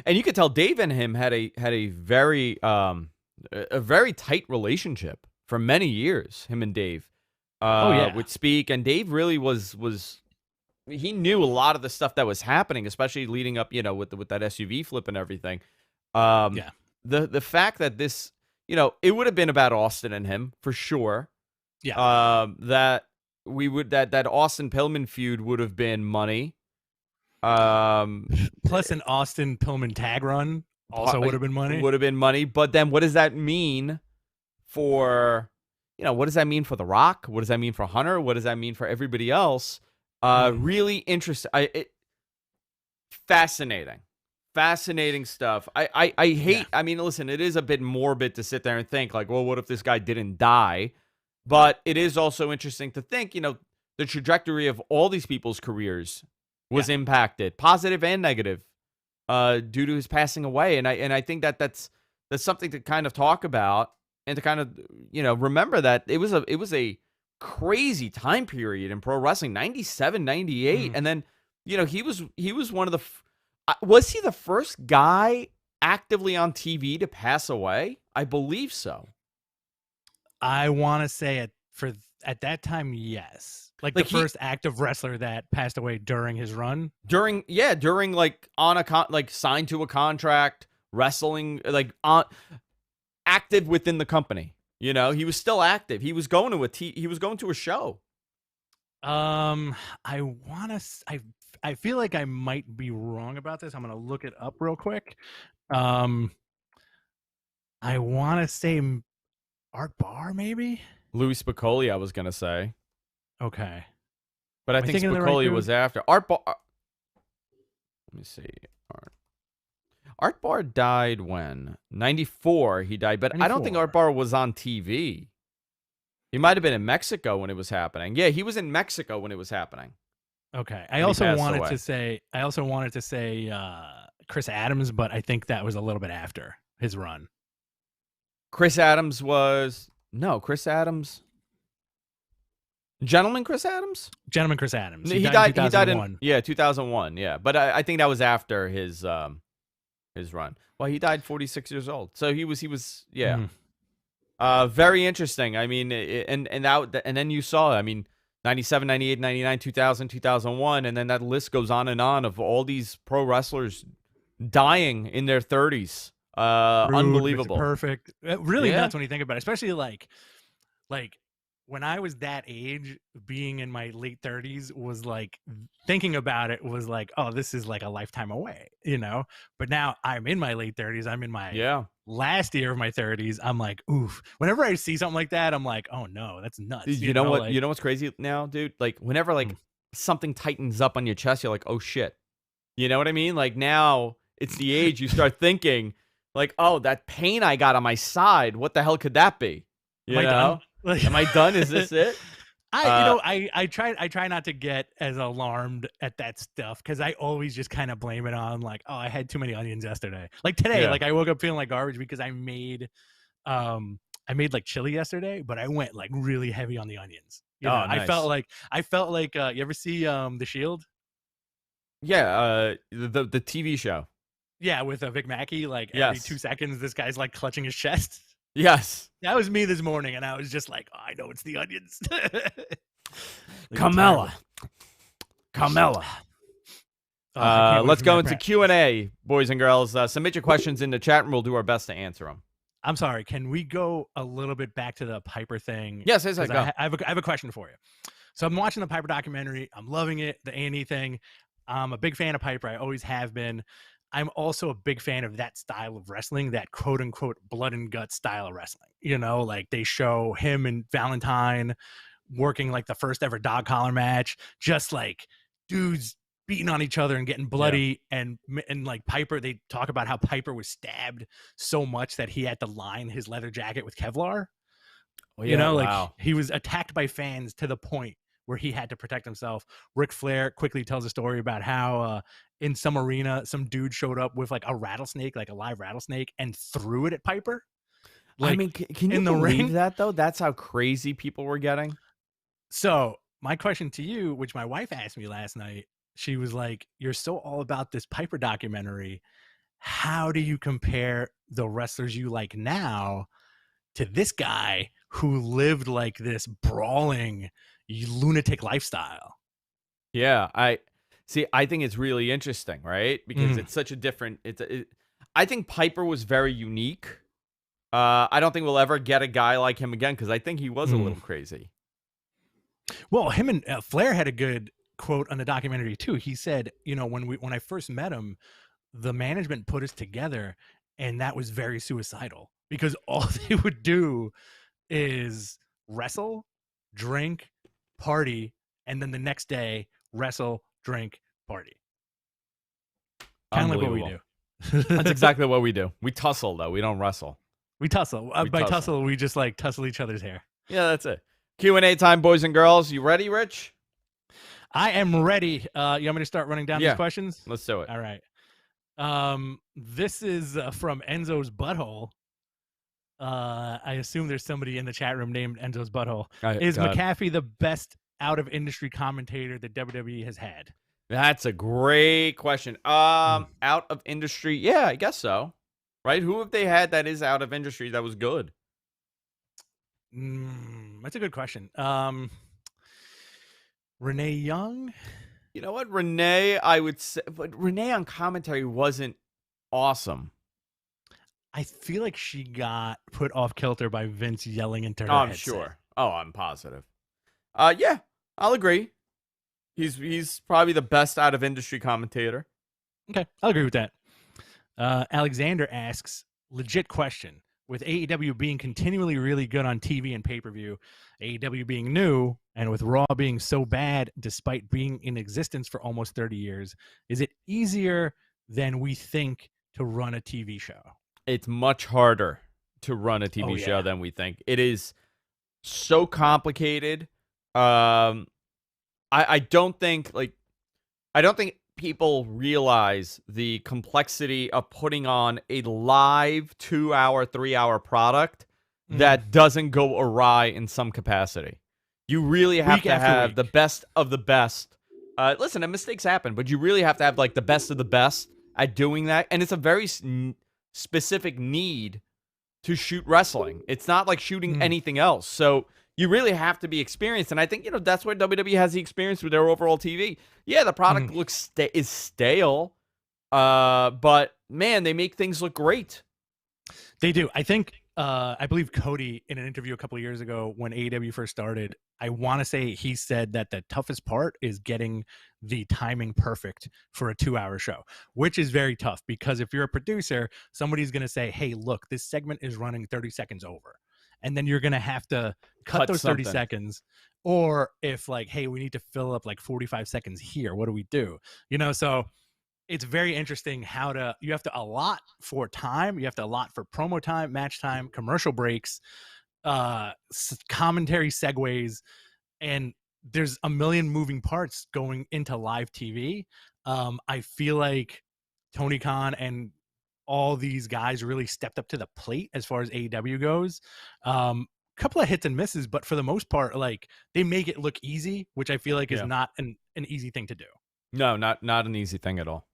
And you could tell Dave and him had a very a very tight relationship for many years. Him and Dave Oh yeah, would speak, and Dave really was he knew a lot of the stuff that was happening, especially leading up, with that SUV flip and everything. Um, yeah, the fact that this, it would have been about Austin and him for sure. yeah. That Austin Pillman feud would have been money. Um, Plus an Austin Pillman tag run also would have been money. would have been money. But then, what does that mean for, what does that mean for The Rock? What does that mean for Hunter? What does that mean for everybody else? Really interesting. Fascinating. Fascinating stuff. I Yeah, hate, I mean, listen, it is a bit morbid to sit there and think, like, well, what if this guy didn't die? But it is also interesting to think, the trajectory of all these people's careers was yeah. impacted, positive and negative, due to his passing away. And I think that's something to kind of talk about and to kind of, remember that it was a crazy time period in pro wrestling, 97, 98. Mm. And then, he was one of the was he the first guy actively on TV to pass away? I believe so. I want to say at that time, yes. Like the Like he first active wrestler that passed away during his run. during like on a like signed to a contract, wrestling, like on active within the company. He was still active. He was going to he was going to a show. I want to. I feel like I might be wrong about this. I'm gonna look it up real quick. Um, I want to say Art Barr, maybe. Louis Spicoli, I was gonna say, Okay. but I Am I think thinking of the right Spicoli dude? was after Art Bar. Let me see. Art Barr died when 94. He died, but I don't think 94. Art Barr was on TV. He might have been in Mexico when it was happening. Yeah, he was in Mexico when it was happening. Okay. When he passed away. I also wanted to say Chris Adams, but I think that was a little bit after his run. Chris Adams was no Chris Adams. Gentleman Chris Adams? Gentleman Chris Adams. He He died. died in He died in 2001. 2001. Yeah, but I think that was after his run. Well, he died 46 years old, so he was yeah. Mhm. Very interesting. I mean, and then you saw, I mean, 97, 98, 99, 2000, 2001, and then that list goes on of all these pro wrestlers dying in their 30s. Rude, Mr. Unbelievable. Perfect. Really Yeah. nuts when you think about it, especially like when I was that age, being in my late 30s was like thinking about it was like, oh, this is like a lifetime away, But now I'm in my late 30s. I'm in my Yeah. last year of my 30s. I'm like, oof. Whenever I see something like that, I'm like, oh no, that's nuts. You know what? Like, You know what's crazy now, dude? Like whenever like mm, something tightens up on your chest, you're like, oh shit. You know what I mean? Like now it's the age you start thinking, like, oh, that pain I got on my side, what the hell could that be? am You I done? know? Am I done? Is this it? Uh, I try not to get as alarmed at that stuff because I always just kind of blame it on like, oh, I had too many onions yesterday. Like today, yeah. like I woke up feeling like garbage because I made like chili yesterday, but I went like really heavy on the onions. Oh, I felt nice. like you ever see The Shield? Yeah. The TV show. Yeah, with Vic Mackey, like every Yes. 2 seconds, this guy's like clutching his chest. Yes. That was me this morning, and I was just like, oh, I know it's the onions. Like, Carmella. Carmella. Oh, I can't wait Let's for go that. into Q&A, boys and girls. Submit your questions in the chat, and we'll do our best to answer them. I'm sorry. Can we go a little bit back to the Piper thing? Yes, Because go. I have a question for you. So I'm watching the Piper documentary. I'm loving it. The A&E thing. I'm a big fan of Piper. I always have been. I'm also a big fan of that style of wrestling, that quote unquote blood and guts style of wrestling. You know, like they show him and Valentine working like the first ever dog collar match, just like dudes beating on each other and getting bloody. And like Piper, they talk about how Piper was stabbed so much that he had to line his leather jacket with Kevlar. Well, You know, wow. like he was attacked by fans to the point where he had to protect himself. Ric Flair quickly tells a story about how in some arena, some dude showed up with like a rattlesnake, like a live rattlesnake, and threw it at Piper. Like, I mean, can you believe that, though? That's how crazy people were getting. So my question to you, which my wife asked me last night, she was like, you're so all about this Piper documentary. How do you compare the wrestlers you like now to this guy who lived like this brawling lunatic lifestyle? Yeah, I think it's really interesting, right? Because it's such a different. I think Piper was very unique. I don't think we'll ever get a guy like him again because I think he was a little crazy. Well, him and Flair had a good quote on the documentary too. He said, you know, when I first met him, the management put us together, and that was very suicidal because all they would do is wrestle, drink, party, and then the next day wrestle, drink, party. Kind of like what we do. That's exactly what we do. We tussle, though. We don't wrestle. We tussle. By tussle, we just like tussle each other's hair. Yeah, that's it. Q&A time, boys and girls. You ready, Rich? I am ready. You want me to start running down these questions? Let's do it. All right. This is from Enzo's Butthole. I assume there's somebody in the chat room named Enzo's Butthole. Is McAfee the best out of industry commentator that WWE has had? That's a great question. Out of industry, yeah, I guess so. Right? Who have they had that is out of industry that was good? That's a good question. Renee Young. You know what, Renee? I would say, but Renee on commentary wasn't awesome. I feel like she got put off kilter by Vince yelling into her. I'm headset. sure. Oh, I'm positive. Yeah, I'll agree. He's probably the best out of industry commentator. Okay, I'll agree with that. Alexander asks, legit question. With AEW being continually really good on TV and pay-per-view, AEW being new, and with Raw being so bad despite being in existence for almost 30 years, is it easier than we think to run a TV show? It's much harder to run a TV show than we think. It is so complicated. I don't think people realize the complexity of putting on a live 2-hour, 3-hour product that doesn't go awry in some capacity. You really have to have the best of the best. Listen, and mistakes happen, but you really have to have like the best of the best at doing that. And it's a very specific need to shoot wrestling. It's not like shooting anything else. So you really have to be experienced, and I think that's where WWE has the experience with their overall TV. Yeah, the product is stale, but man, they make things look great. They do. I think I believe Cody in an interview a couple of years ago when AEW first started, I want to say he said that the toughest part is getting the timing perfect for a 2-hour show, which is very tough because if you're a producer, somebody's going to say, "Hey, look, this segment is running 30 seconds over." And then you're going to have to cut those 30 seconds. Or if like, hey, we need to fill up like 45 seconds here, what do we do? So it's very interesting you have to allot for time. You have to allot for promo time, match time, commercial breaks, commentary segues. And there's a million moving parts going into live TV. I feel like Tony Khan and all these guys really stepped up to the plate as far as AEW goes. Couple of hits and misses, but for the most part, like they make it look easy, which I feel like is not an easy thing to do. No, not an easy thing at all.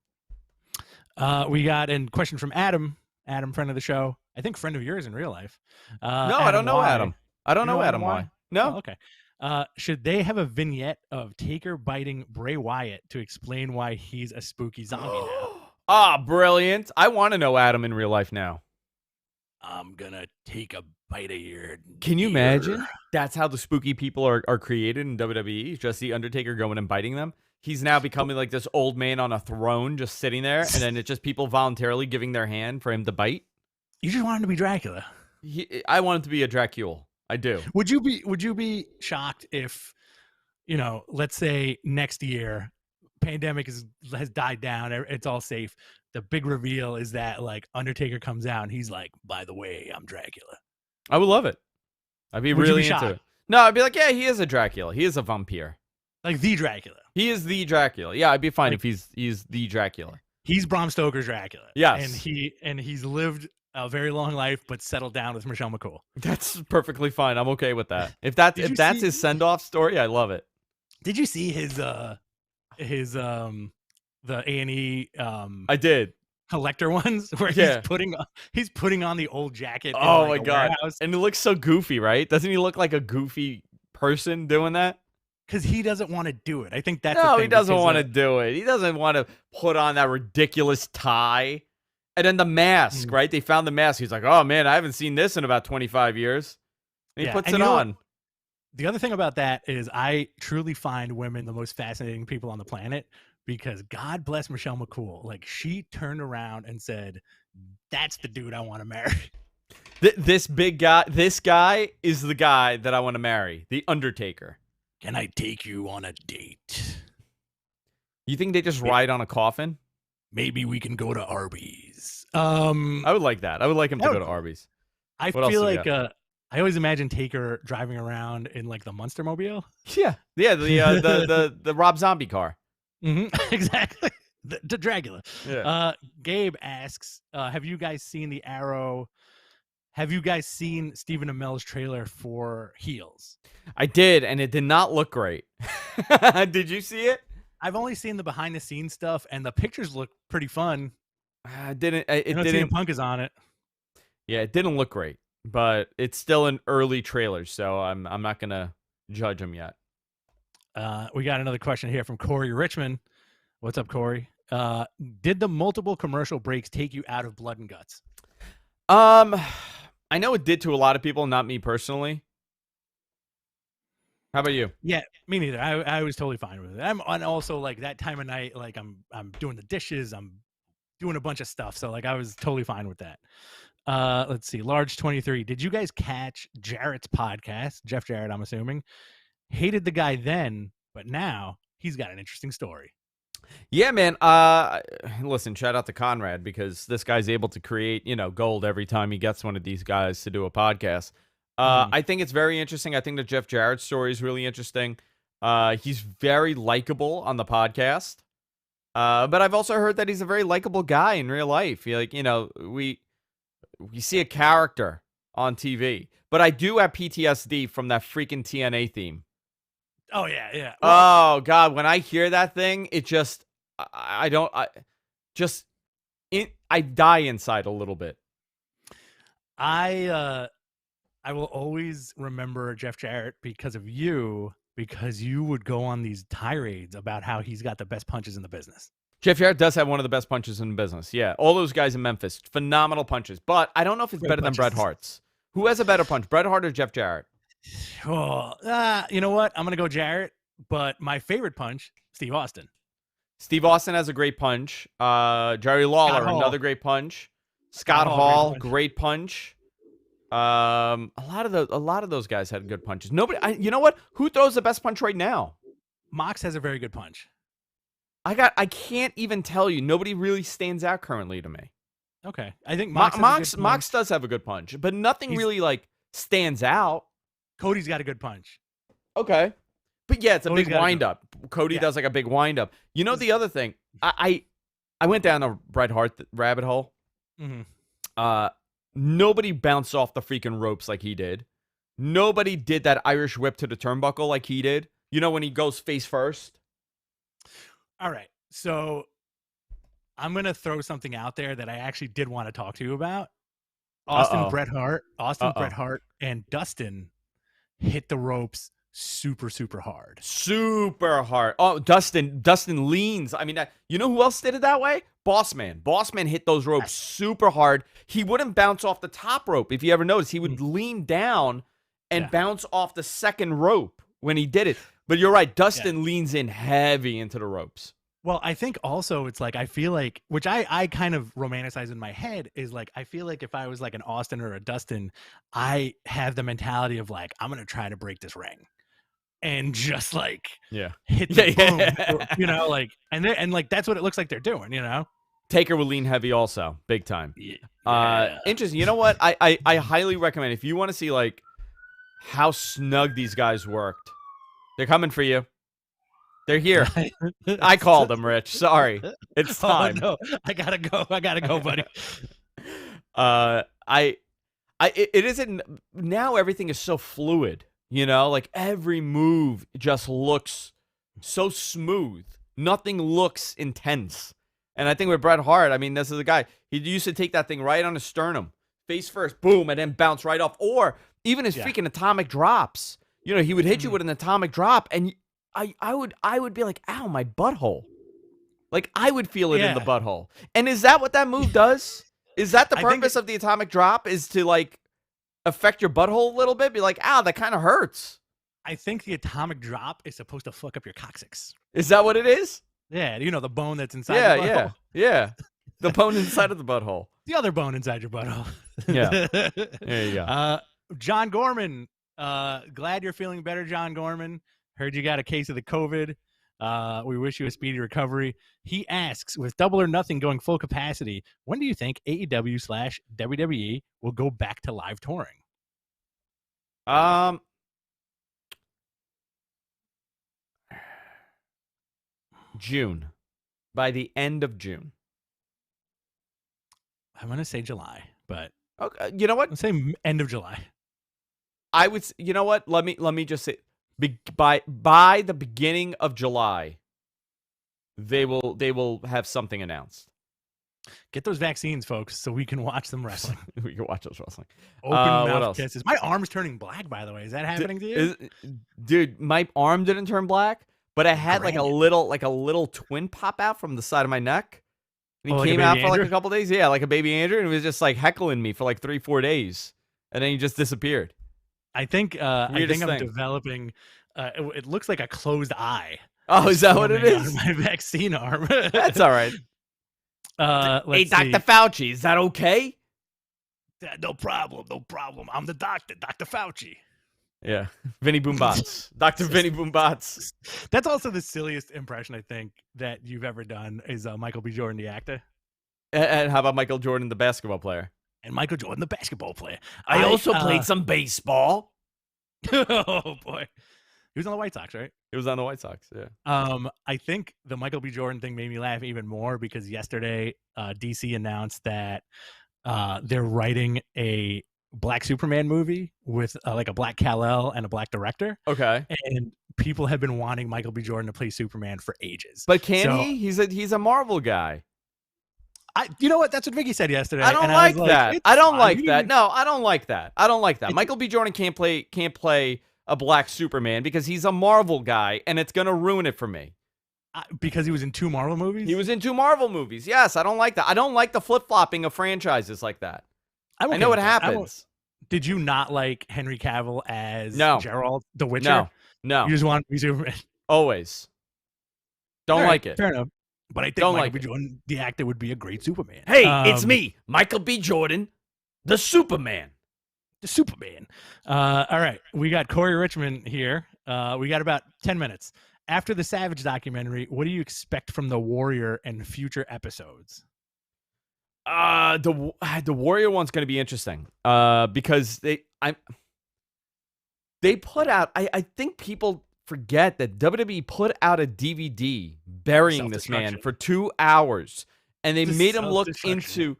We got a question from Adam, friend of the show. I think friend of yours in real life. No, I don't know Adam. I don't know Adam. Why? No. Oh, okay. Should they have a vignette of Taker biting Bray Wyatt to explain why he's a spooky zombie now? Ah, brilliant. I want to know Adam in real life now. I'm gonna take a bite of your Can you ear. imagine? That's how the spooky people are created in WWE. Just the Undertaker going and biting them. He's now becoming like this old man on a throne, just sitting there, and then it's just people voluntarily giving their hand for him to bite. You just want him to be Dracula. I want him to be a Dracula. I do. Would you be shocked if, let's say next year, pandemic has died down, it's all safe. The big reveal is that like Undertaker comes out and he's like, by the way, I'm Dracula. I would love it. I'd be really into it. No, I'd be like, yeah, he is a Dracula. He is a vampire. Like the Dracula. He is the Dracula. Yeah, I'd be fine if he's the Dracula. He's Bram Stoker's Dracula. Yes. And he's lived a very long life, but settled down with Michelle McCool. That's perfectly fine. I'm okay with that. If that's his send-off story, I love it. Did you see his the A&E I did. collector ones where he's putting on the old jacket? Oh my god! Warehouse. And it looks so goofy, right? Doesn't he look like a goofy person doing that? Because he doesn't want to do it. I think that's no, he doesn't want to do it. He doesn't want to put on that ridiculous tie. And then the mask, right? They found the mask. He's like, oh, man, I haven't seen this in about 25 years. And he puts it on. The other thing about that is I truly find women the most fascinating people on the planet because God bless Michelle McCool. Like, she turned around and said, that's the dude I want to marry. This guy is the guy that I want to marry. The Undertaker. Can I take you on a date? You think they just ride on a coffin? Maybe we can go to Arby's. I would like that. I would like him to go to Arby's. I feel like I always imagine Taker driving around in like the Munster Mobile. Yeah, the Rob Zombie car. Mm-hmm. Exactly. The Dracula. Yeah. Gabe asks, have you guys seen the Arrow? Have you guys seen Stephen Amell's trailer for Heels? I did, and it did not look great. Did you see it? I've only seen the behind the scenes stuff, and the pictures look pretty fun. It didn't. CM Punk is on it. Yeah, it didn't look great, but it's still an early trailer, so I'm not gonna judge him yet. We got another question here from Corey Richmond. What's up, Corey? Did the multiple commercial breaks take you out of Blood and Guts? I know it did to a lot of people, not me personally. How about you? Yeah, me neither. I was totally fine with it. I'm also like that time of night, like I'm doing the dishes, I'm doing a bunch of stuff, so like I was totally fine with that. Let's see, Large 23. Did you guys catch Jarrett's podcast? Jeff Jarrett, I'm assuming. Hated the guy then, but now he's got an interesting story. Yeah, man. Listen, shout out to Conrad because this guy's able to create, gold every time he gets one of these guys to do a podcast. I think it's very interesting. I think the Jeff Jarrett story is really interesting. He's very likable on the podcast. But I've also heard that he's a very likable guy in real life. We see a character on TV. But I do have PTSD from that freaking TNA theme. Oh, yeah. Well, oh, God. When I hear that thing, it just, I die inside a little bit. I will always remember Jeff Jarrett because of you, because you would go on these tirades about how he's got the best punches in the business. Jeff Jarrett does have one of the best punches in the business. Yeah, all those guys in Memphis, phenomenal punches. But I don't know if it's better than Bret Hart's. Who has a better punch, Bret Hart or Jeff Jarrett? Oh, you know what? I'm going to go Jarrett, but my favorite punch, Steve Austin. Steve Austin has a great punch. Jerry Lawler, another great punch. Scott Hall, great punch. A lot of those guys had good punches. You know what? Who throws the best punch right now? Mox has a very good punch. I can't even tell you. Nobody really stands out currently to me. Okay. I think Mox does have a good punch, but nothing really like stands out. Cody's got a good punch. Okay. But yeah, it's a big wind-up. Cody does like a big wind-up. You know the other thing? I went down the Bret Hart rabbit hole. Mm-hmm. Nobody bounced off the freaking ropes like he did. Nobody did that Irish whip to the turnbuckle like he did. You know when he goes face first? All right. So I'm going to throw something out there that I actually did want to talk to you about. Bret Hart, and Dustin hit the ropes super, super hard. Super hard. Oh, Dustin leans. I mean, you know who else did it that way? Boss Man. Boss Man hit those ropes super hard. He wouldn't bounce off the top rope. If you ever noticed, he would lean down and bounce off the second rope when he did it. But you're right. Dustin leans in heavy into the ropes. Well, I think also it's like, I feel like, which I kind of romanticize in my head, is like, I feel like if I was like an Austin or a Dustin, I have the mentality of like, I'm going to try to break this ring. And just like hit the boom, you know, like, and like that's what it looks like they're doing, you know. Taker will lean heavy also, big time. Interesting. You know what? I highly recommend, if you want to see like how snug these guys worked. They're coming for you. They're here. I called them, Rich. Sorry, it's time. Oh, no, I gotta go, buddy. It isn't now. Everything is so fluid. You know, like every move just looks so smooth. Nothing looks intense. And I think with Bret Hart, I mean, this is a guy, he used to take that thing right on his sternum, face first, boom, and then bounce right off. Or even his freaking atomic drops. You know, he would hit you with an atomic drop, and I would be like, ow, my butthole. Like, I would feel it in the butthole. And is that what that move does? Is that the purpose of the atomic drop, is to, like, affect your butthole a little bit? Be like, ow, that kind of hurts. I think the atomic drop is supposed to fuck up your coccyx. Is that what it is? Yeah, you know, the bone that's inside the butthole. Yeah. The bone inside of the butthole. The other bone inside your butthole. Yeah. There you go. John Gorman. Glad you're feeling better, John Gorman. Heard you got a case of the COVID. We wish you a speedy recovery. He asks, with Double or Nothing going full capacity, when do you think AEW/WWE will go back to live touring? June. By the end of June. I'm going to say July, but okay, you know what? Let's say end of July. I would, you know what? Let me just say, by the beginning of July, they will have something announced. Get those vaccines, folks, so we can watch them wrestling. We can watch those wrestling. Open mouth kisses. My arm's turning black, by the way. Is that happening to you? Dude, my arm didn't turn black, but I had like a little twin pop out from the side of my neck. And he came out for like a couple days. Yeah, like a baby Andrew, and he was just like heckling me for like 3-4 days, and then he just disappeared. I think I'm developing. It looks like a closed eye. Oh, is that what it is? My vaccine arm. That's all right. Hey, Dr. Fauci, is that okay? No problem. I'm the doctor, Dr. Fauci. Yeah, Vinny Boombots. Dr. Vinny Boombots. That's also the silliest impression I think that you've ever done is Michael B. Jordan, the actor. And how about Michael Jordan, the basketball player? And Michael Jordan, the basketball player. I also played some baseball. Oh, boy. He was on the White Sox, right? He was on the White Sox, yeah. I think the Michael B. Jordan thing made me laugh even more because yesterday DC announced that they're writing a Black Superman movie with like a Black Kal-El and a Black director. Okay. And people have been wanting Michael B. Jordan to play Superman for ages. But he? He's a Marvel guy. You know what? That's what Vicky said yesterday. I don't like that. I don't like that. No, I don't like that. I don't like that. Michael B. Jordan can't play a Black Superman because he's a Marvel guy, and it's gonna ruin it for me. Because he was in 2 Marvel movies? He was in 2 Marvel movies. Yes, I don't like that. I don't like the flip-flopping of franchises like that. I know what happens. Did you not like Henry Cavill as Geralt, the Witcher? No. You just want to be Superman? Always. Don't like it. Fair enough. But I think Michael B. Jordan, the actor, would be a great Superman. Hey, it's me, Michael B. Jordan, the Superman. The Superman. All right. We got Corey Richmond here. We got about 10 minutes. After the Savage documentary, what do you expect from the Warrior and future episodes? The Warrior one's going to be interesting. Because they put out. I think people forget that WWE put out a DVD burying this man for 2 hours, and they made him look into.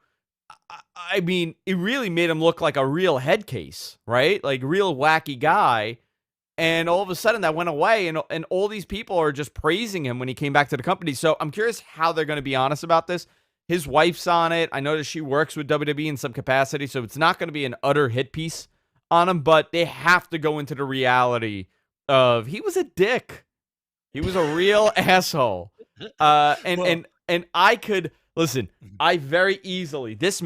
I mean, it really made him look like a real head case, right? Like real wacky guy. And all of a sudden that went away, and all these people are just praising him when he came back to the company. So I'm curious how they're going to be honest about this. His wife's on it. I noticed she works with WWE in some capacity, so it's not going to be an utter hit piece on him, but they have to go into the reality of he was a dick. He was a real asshole. And Well, I could listen. I very easily this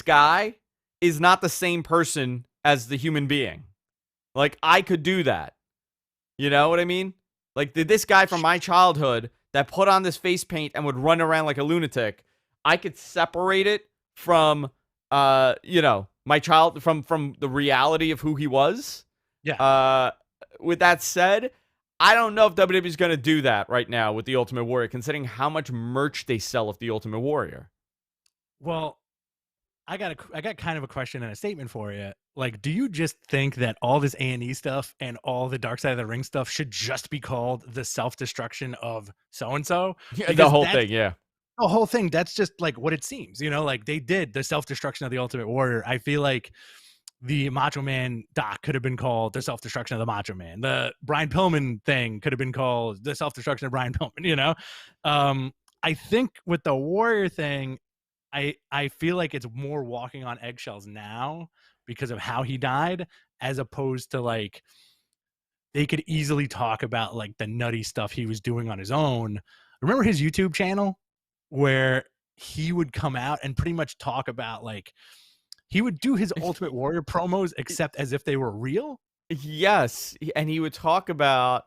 guy is not the same person as the human being. Like I could do that. You know what I mean? Like this guy from my childhood that put on this face paint and would run around like a lunatic. I could separate it from my child from the reality of who he was. yeah. With that said, I don't know if WWE is going to do that right now with the Ultimate Warrior, considering how much merch they sell of the Ultimate Warrior. Well, I got kind of a question and a statement for you. Like, do you just think that all this A&E stuff and all the Dark Side of the Ring stuff should just be called the self-destruction of so-and-so? Yeah, the whole thing, yeah. The whole thing, that's just like what it seems, like they did the self-destruction of the Ultimate Warrior. I feel like the Macho Man doc could have been called the self-destruction of the Macho Man. The Brian Pillman thing could have been called the self-destruction of Brian Pillman, I think with the Warrior thing, I feel like it's more walking on eggshells now because of how he died, as opposed to like they could easily talk about like the nutty stuff he was doing on his own. Remember his YouTube channel where he would come out and pretty much talk about like he would do his Ultimate Warrior promos except as if they were real? Yes, and he would talk about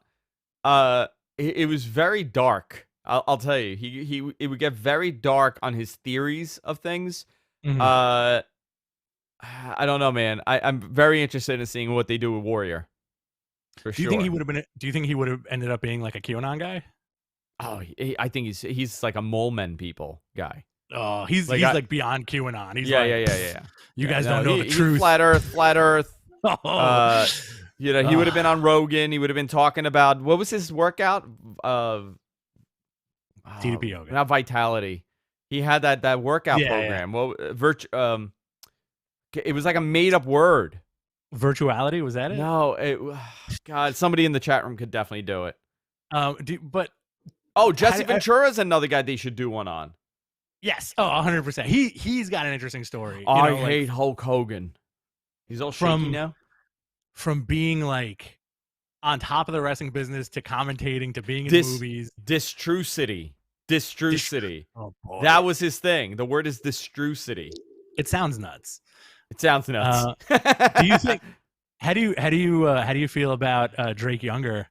it was very dark. I'll tell you, it would get very dark on his theories of things. Mhm. I don't know, man. I'm very interested in seeing what they do with Warrior. For Do you sure. think he would have been? Do you think he would have ended up being like a QAnon guy? Oh, I think he's like a mole men people guy. Oh, he's like beyond QAnon. He's yeah. You guys don't know the truth. Flat Earth. Oh. He would have been on Rogan. He would have been talking about what was his workout? TDP yoga. Not Vitality. He had that workout program. Yeah. Well, it was like a made up word. Virtuality, was that it? No, God, somebody in the chat room could definitely do it. Jesse Ventura's another guy they should do one on. Yes. Oh, 100%. He's got an interesting story. I hate Hulk Hogan. He's all shaky now. From being like on top of the wrestling business to commentating to being in movies. Distrucity. Oh, boy. That was his thing. The word is distrucity. It sounds nuts. Do you think? How do you feel about Drake Younger,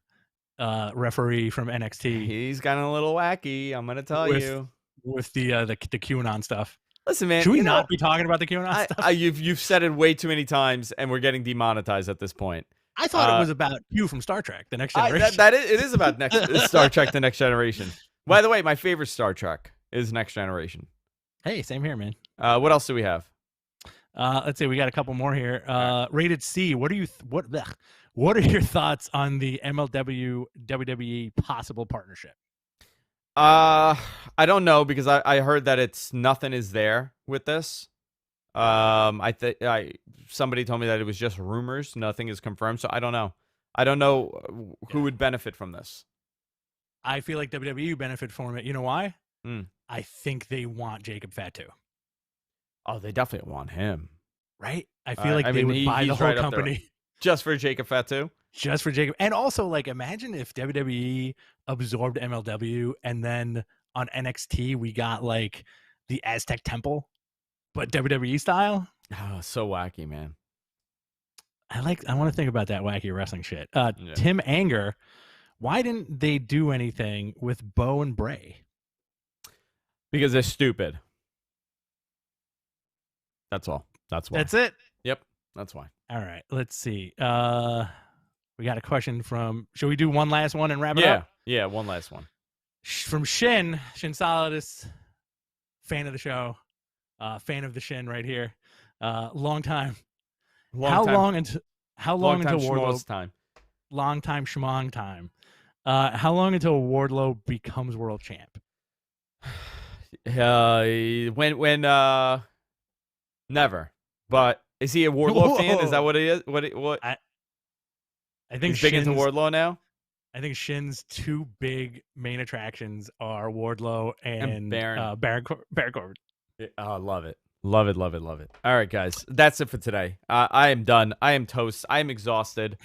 referee from NXT? He's gotten a little wacky. I'm gonna tell you with the QAnon stuff. Listen, man. Should we not be talking about the QAnon stuff? You've said it way too many times, and we're getting demonetized at this point. I thought it was about Q from Star Trek: The Next Generation. It is about Star Trek: The Next Generation. By the way, my favorite Star Trek is Next Generation. Hey, same here, man. What else do we have? Let's see. We got a couple more here. Rated C. What are your thoughts on the MLW WWE possible partnership? I don't know, because I heard that nothing is there with this. Somebody told me that it was just rumors, nothing is confirmed, so I don't know. I don't know who would benefit from this. I feel like WWE benefit from it. You know why? Mm. I think they want Jacob Fatu. Oh, they definitely want him, right? I feel like they would buy the whole company just for Jacob Fatu. Just for Jacob. And also, like, imagine if WWE absorbed MLW and then on NXT we got like the Aztec Temple, but WWE style. Oh, so wacky, man. I want to think about that wacky wrestling shit. Tim Anger, why didn't they do anything with Bo and Bray? Because they're stupid. That's all. That's why. That's it? Yep. That's why. All right. Let's see. We got a question from... Should we do one last one and wrap it up? Yeah, one last one. From Shin Solidus, fan of the show, fan of the Shin right here. Long time. How long until Wardlow... time. Long time schmong time. How long until Wardlow becomes world champ? When never. But is he a Wardlow fan? Is that what it is? What? I think he's big into Wardlow now. I think Shin's two big main attractions are Wardlow and Baron Corbin. Oh, love it. Love it, love it, love it. All right, guys. That's it for today. I am done. I am toast. I am exhausted.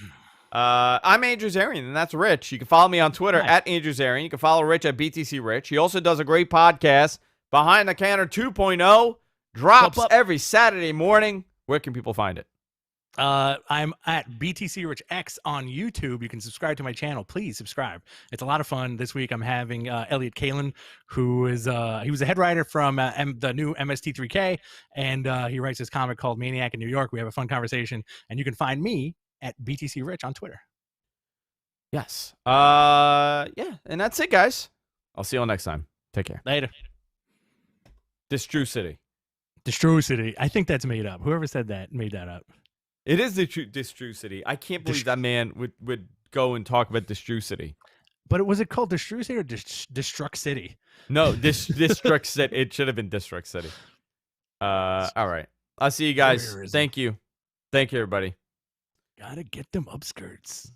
I'm Andrew Zarian, and that's Rich. You can follow me on Twitter Hi. at Andrew Zarian. You can follow Rich at BTC Rich. He also does a great podcast, Behind the Counter 2.0, drops Bup. every Saturday morning. Where can people find it? I'm at BTC Rich X on YouTube. You can subscribe to my channel. Please subscribe. It's a lot of fun. This week I'm having Elliot Kalin, who is he was a head writer from the new MST3K, and he writes this comic called Maniac in New York. We have a fun conversation, and you can find me at BTC Rich on Twitter. Yes. Yeah, and that's it, guys. I'll see you all next time. Take care. Later. Distru City. Distru City. I think that's made up. Whoever said that made that up. It is the Distru City. I can't believe that man would go and talk about Distru City. But was it called Distru City or Destruct City? No, District City. It should have been District City. All right. I'll see you guys. Thank you. Thank you, everybody. Gotta get them upskirts.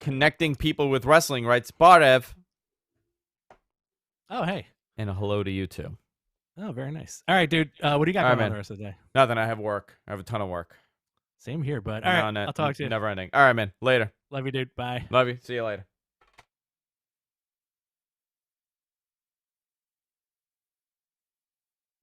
Connecting people with wrestling, writes Barev. Oh, hey. And a hello to you, too. Oh, very nice. All right, dude. What do you got going on the rest of the day? Nothing. I have work. I have a ton of work. Same here, but all right. I'll talk to you. Never ending. All right, man. Later. Love you, dude. Bye. Love you. See you later.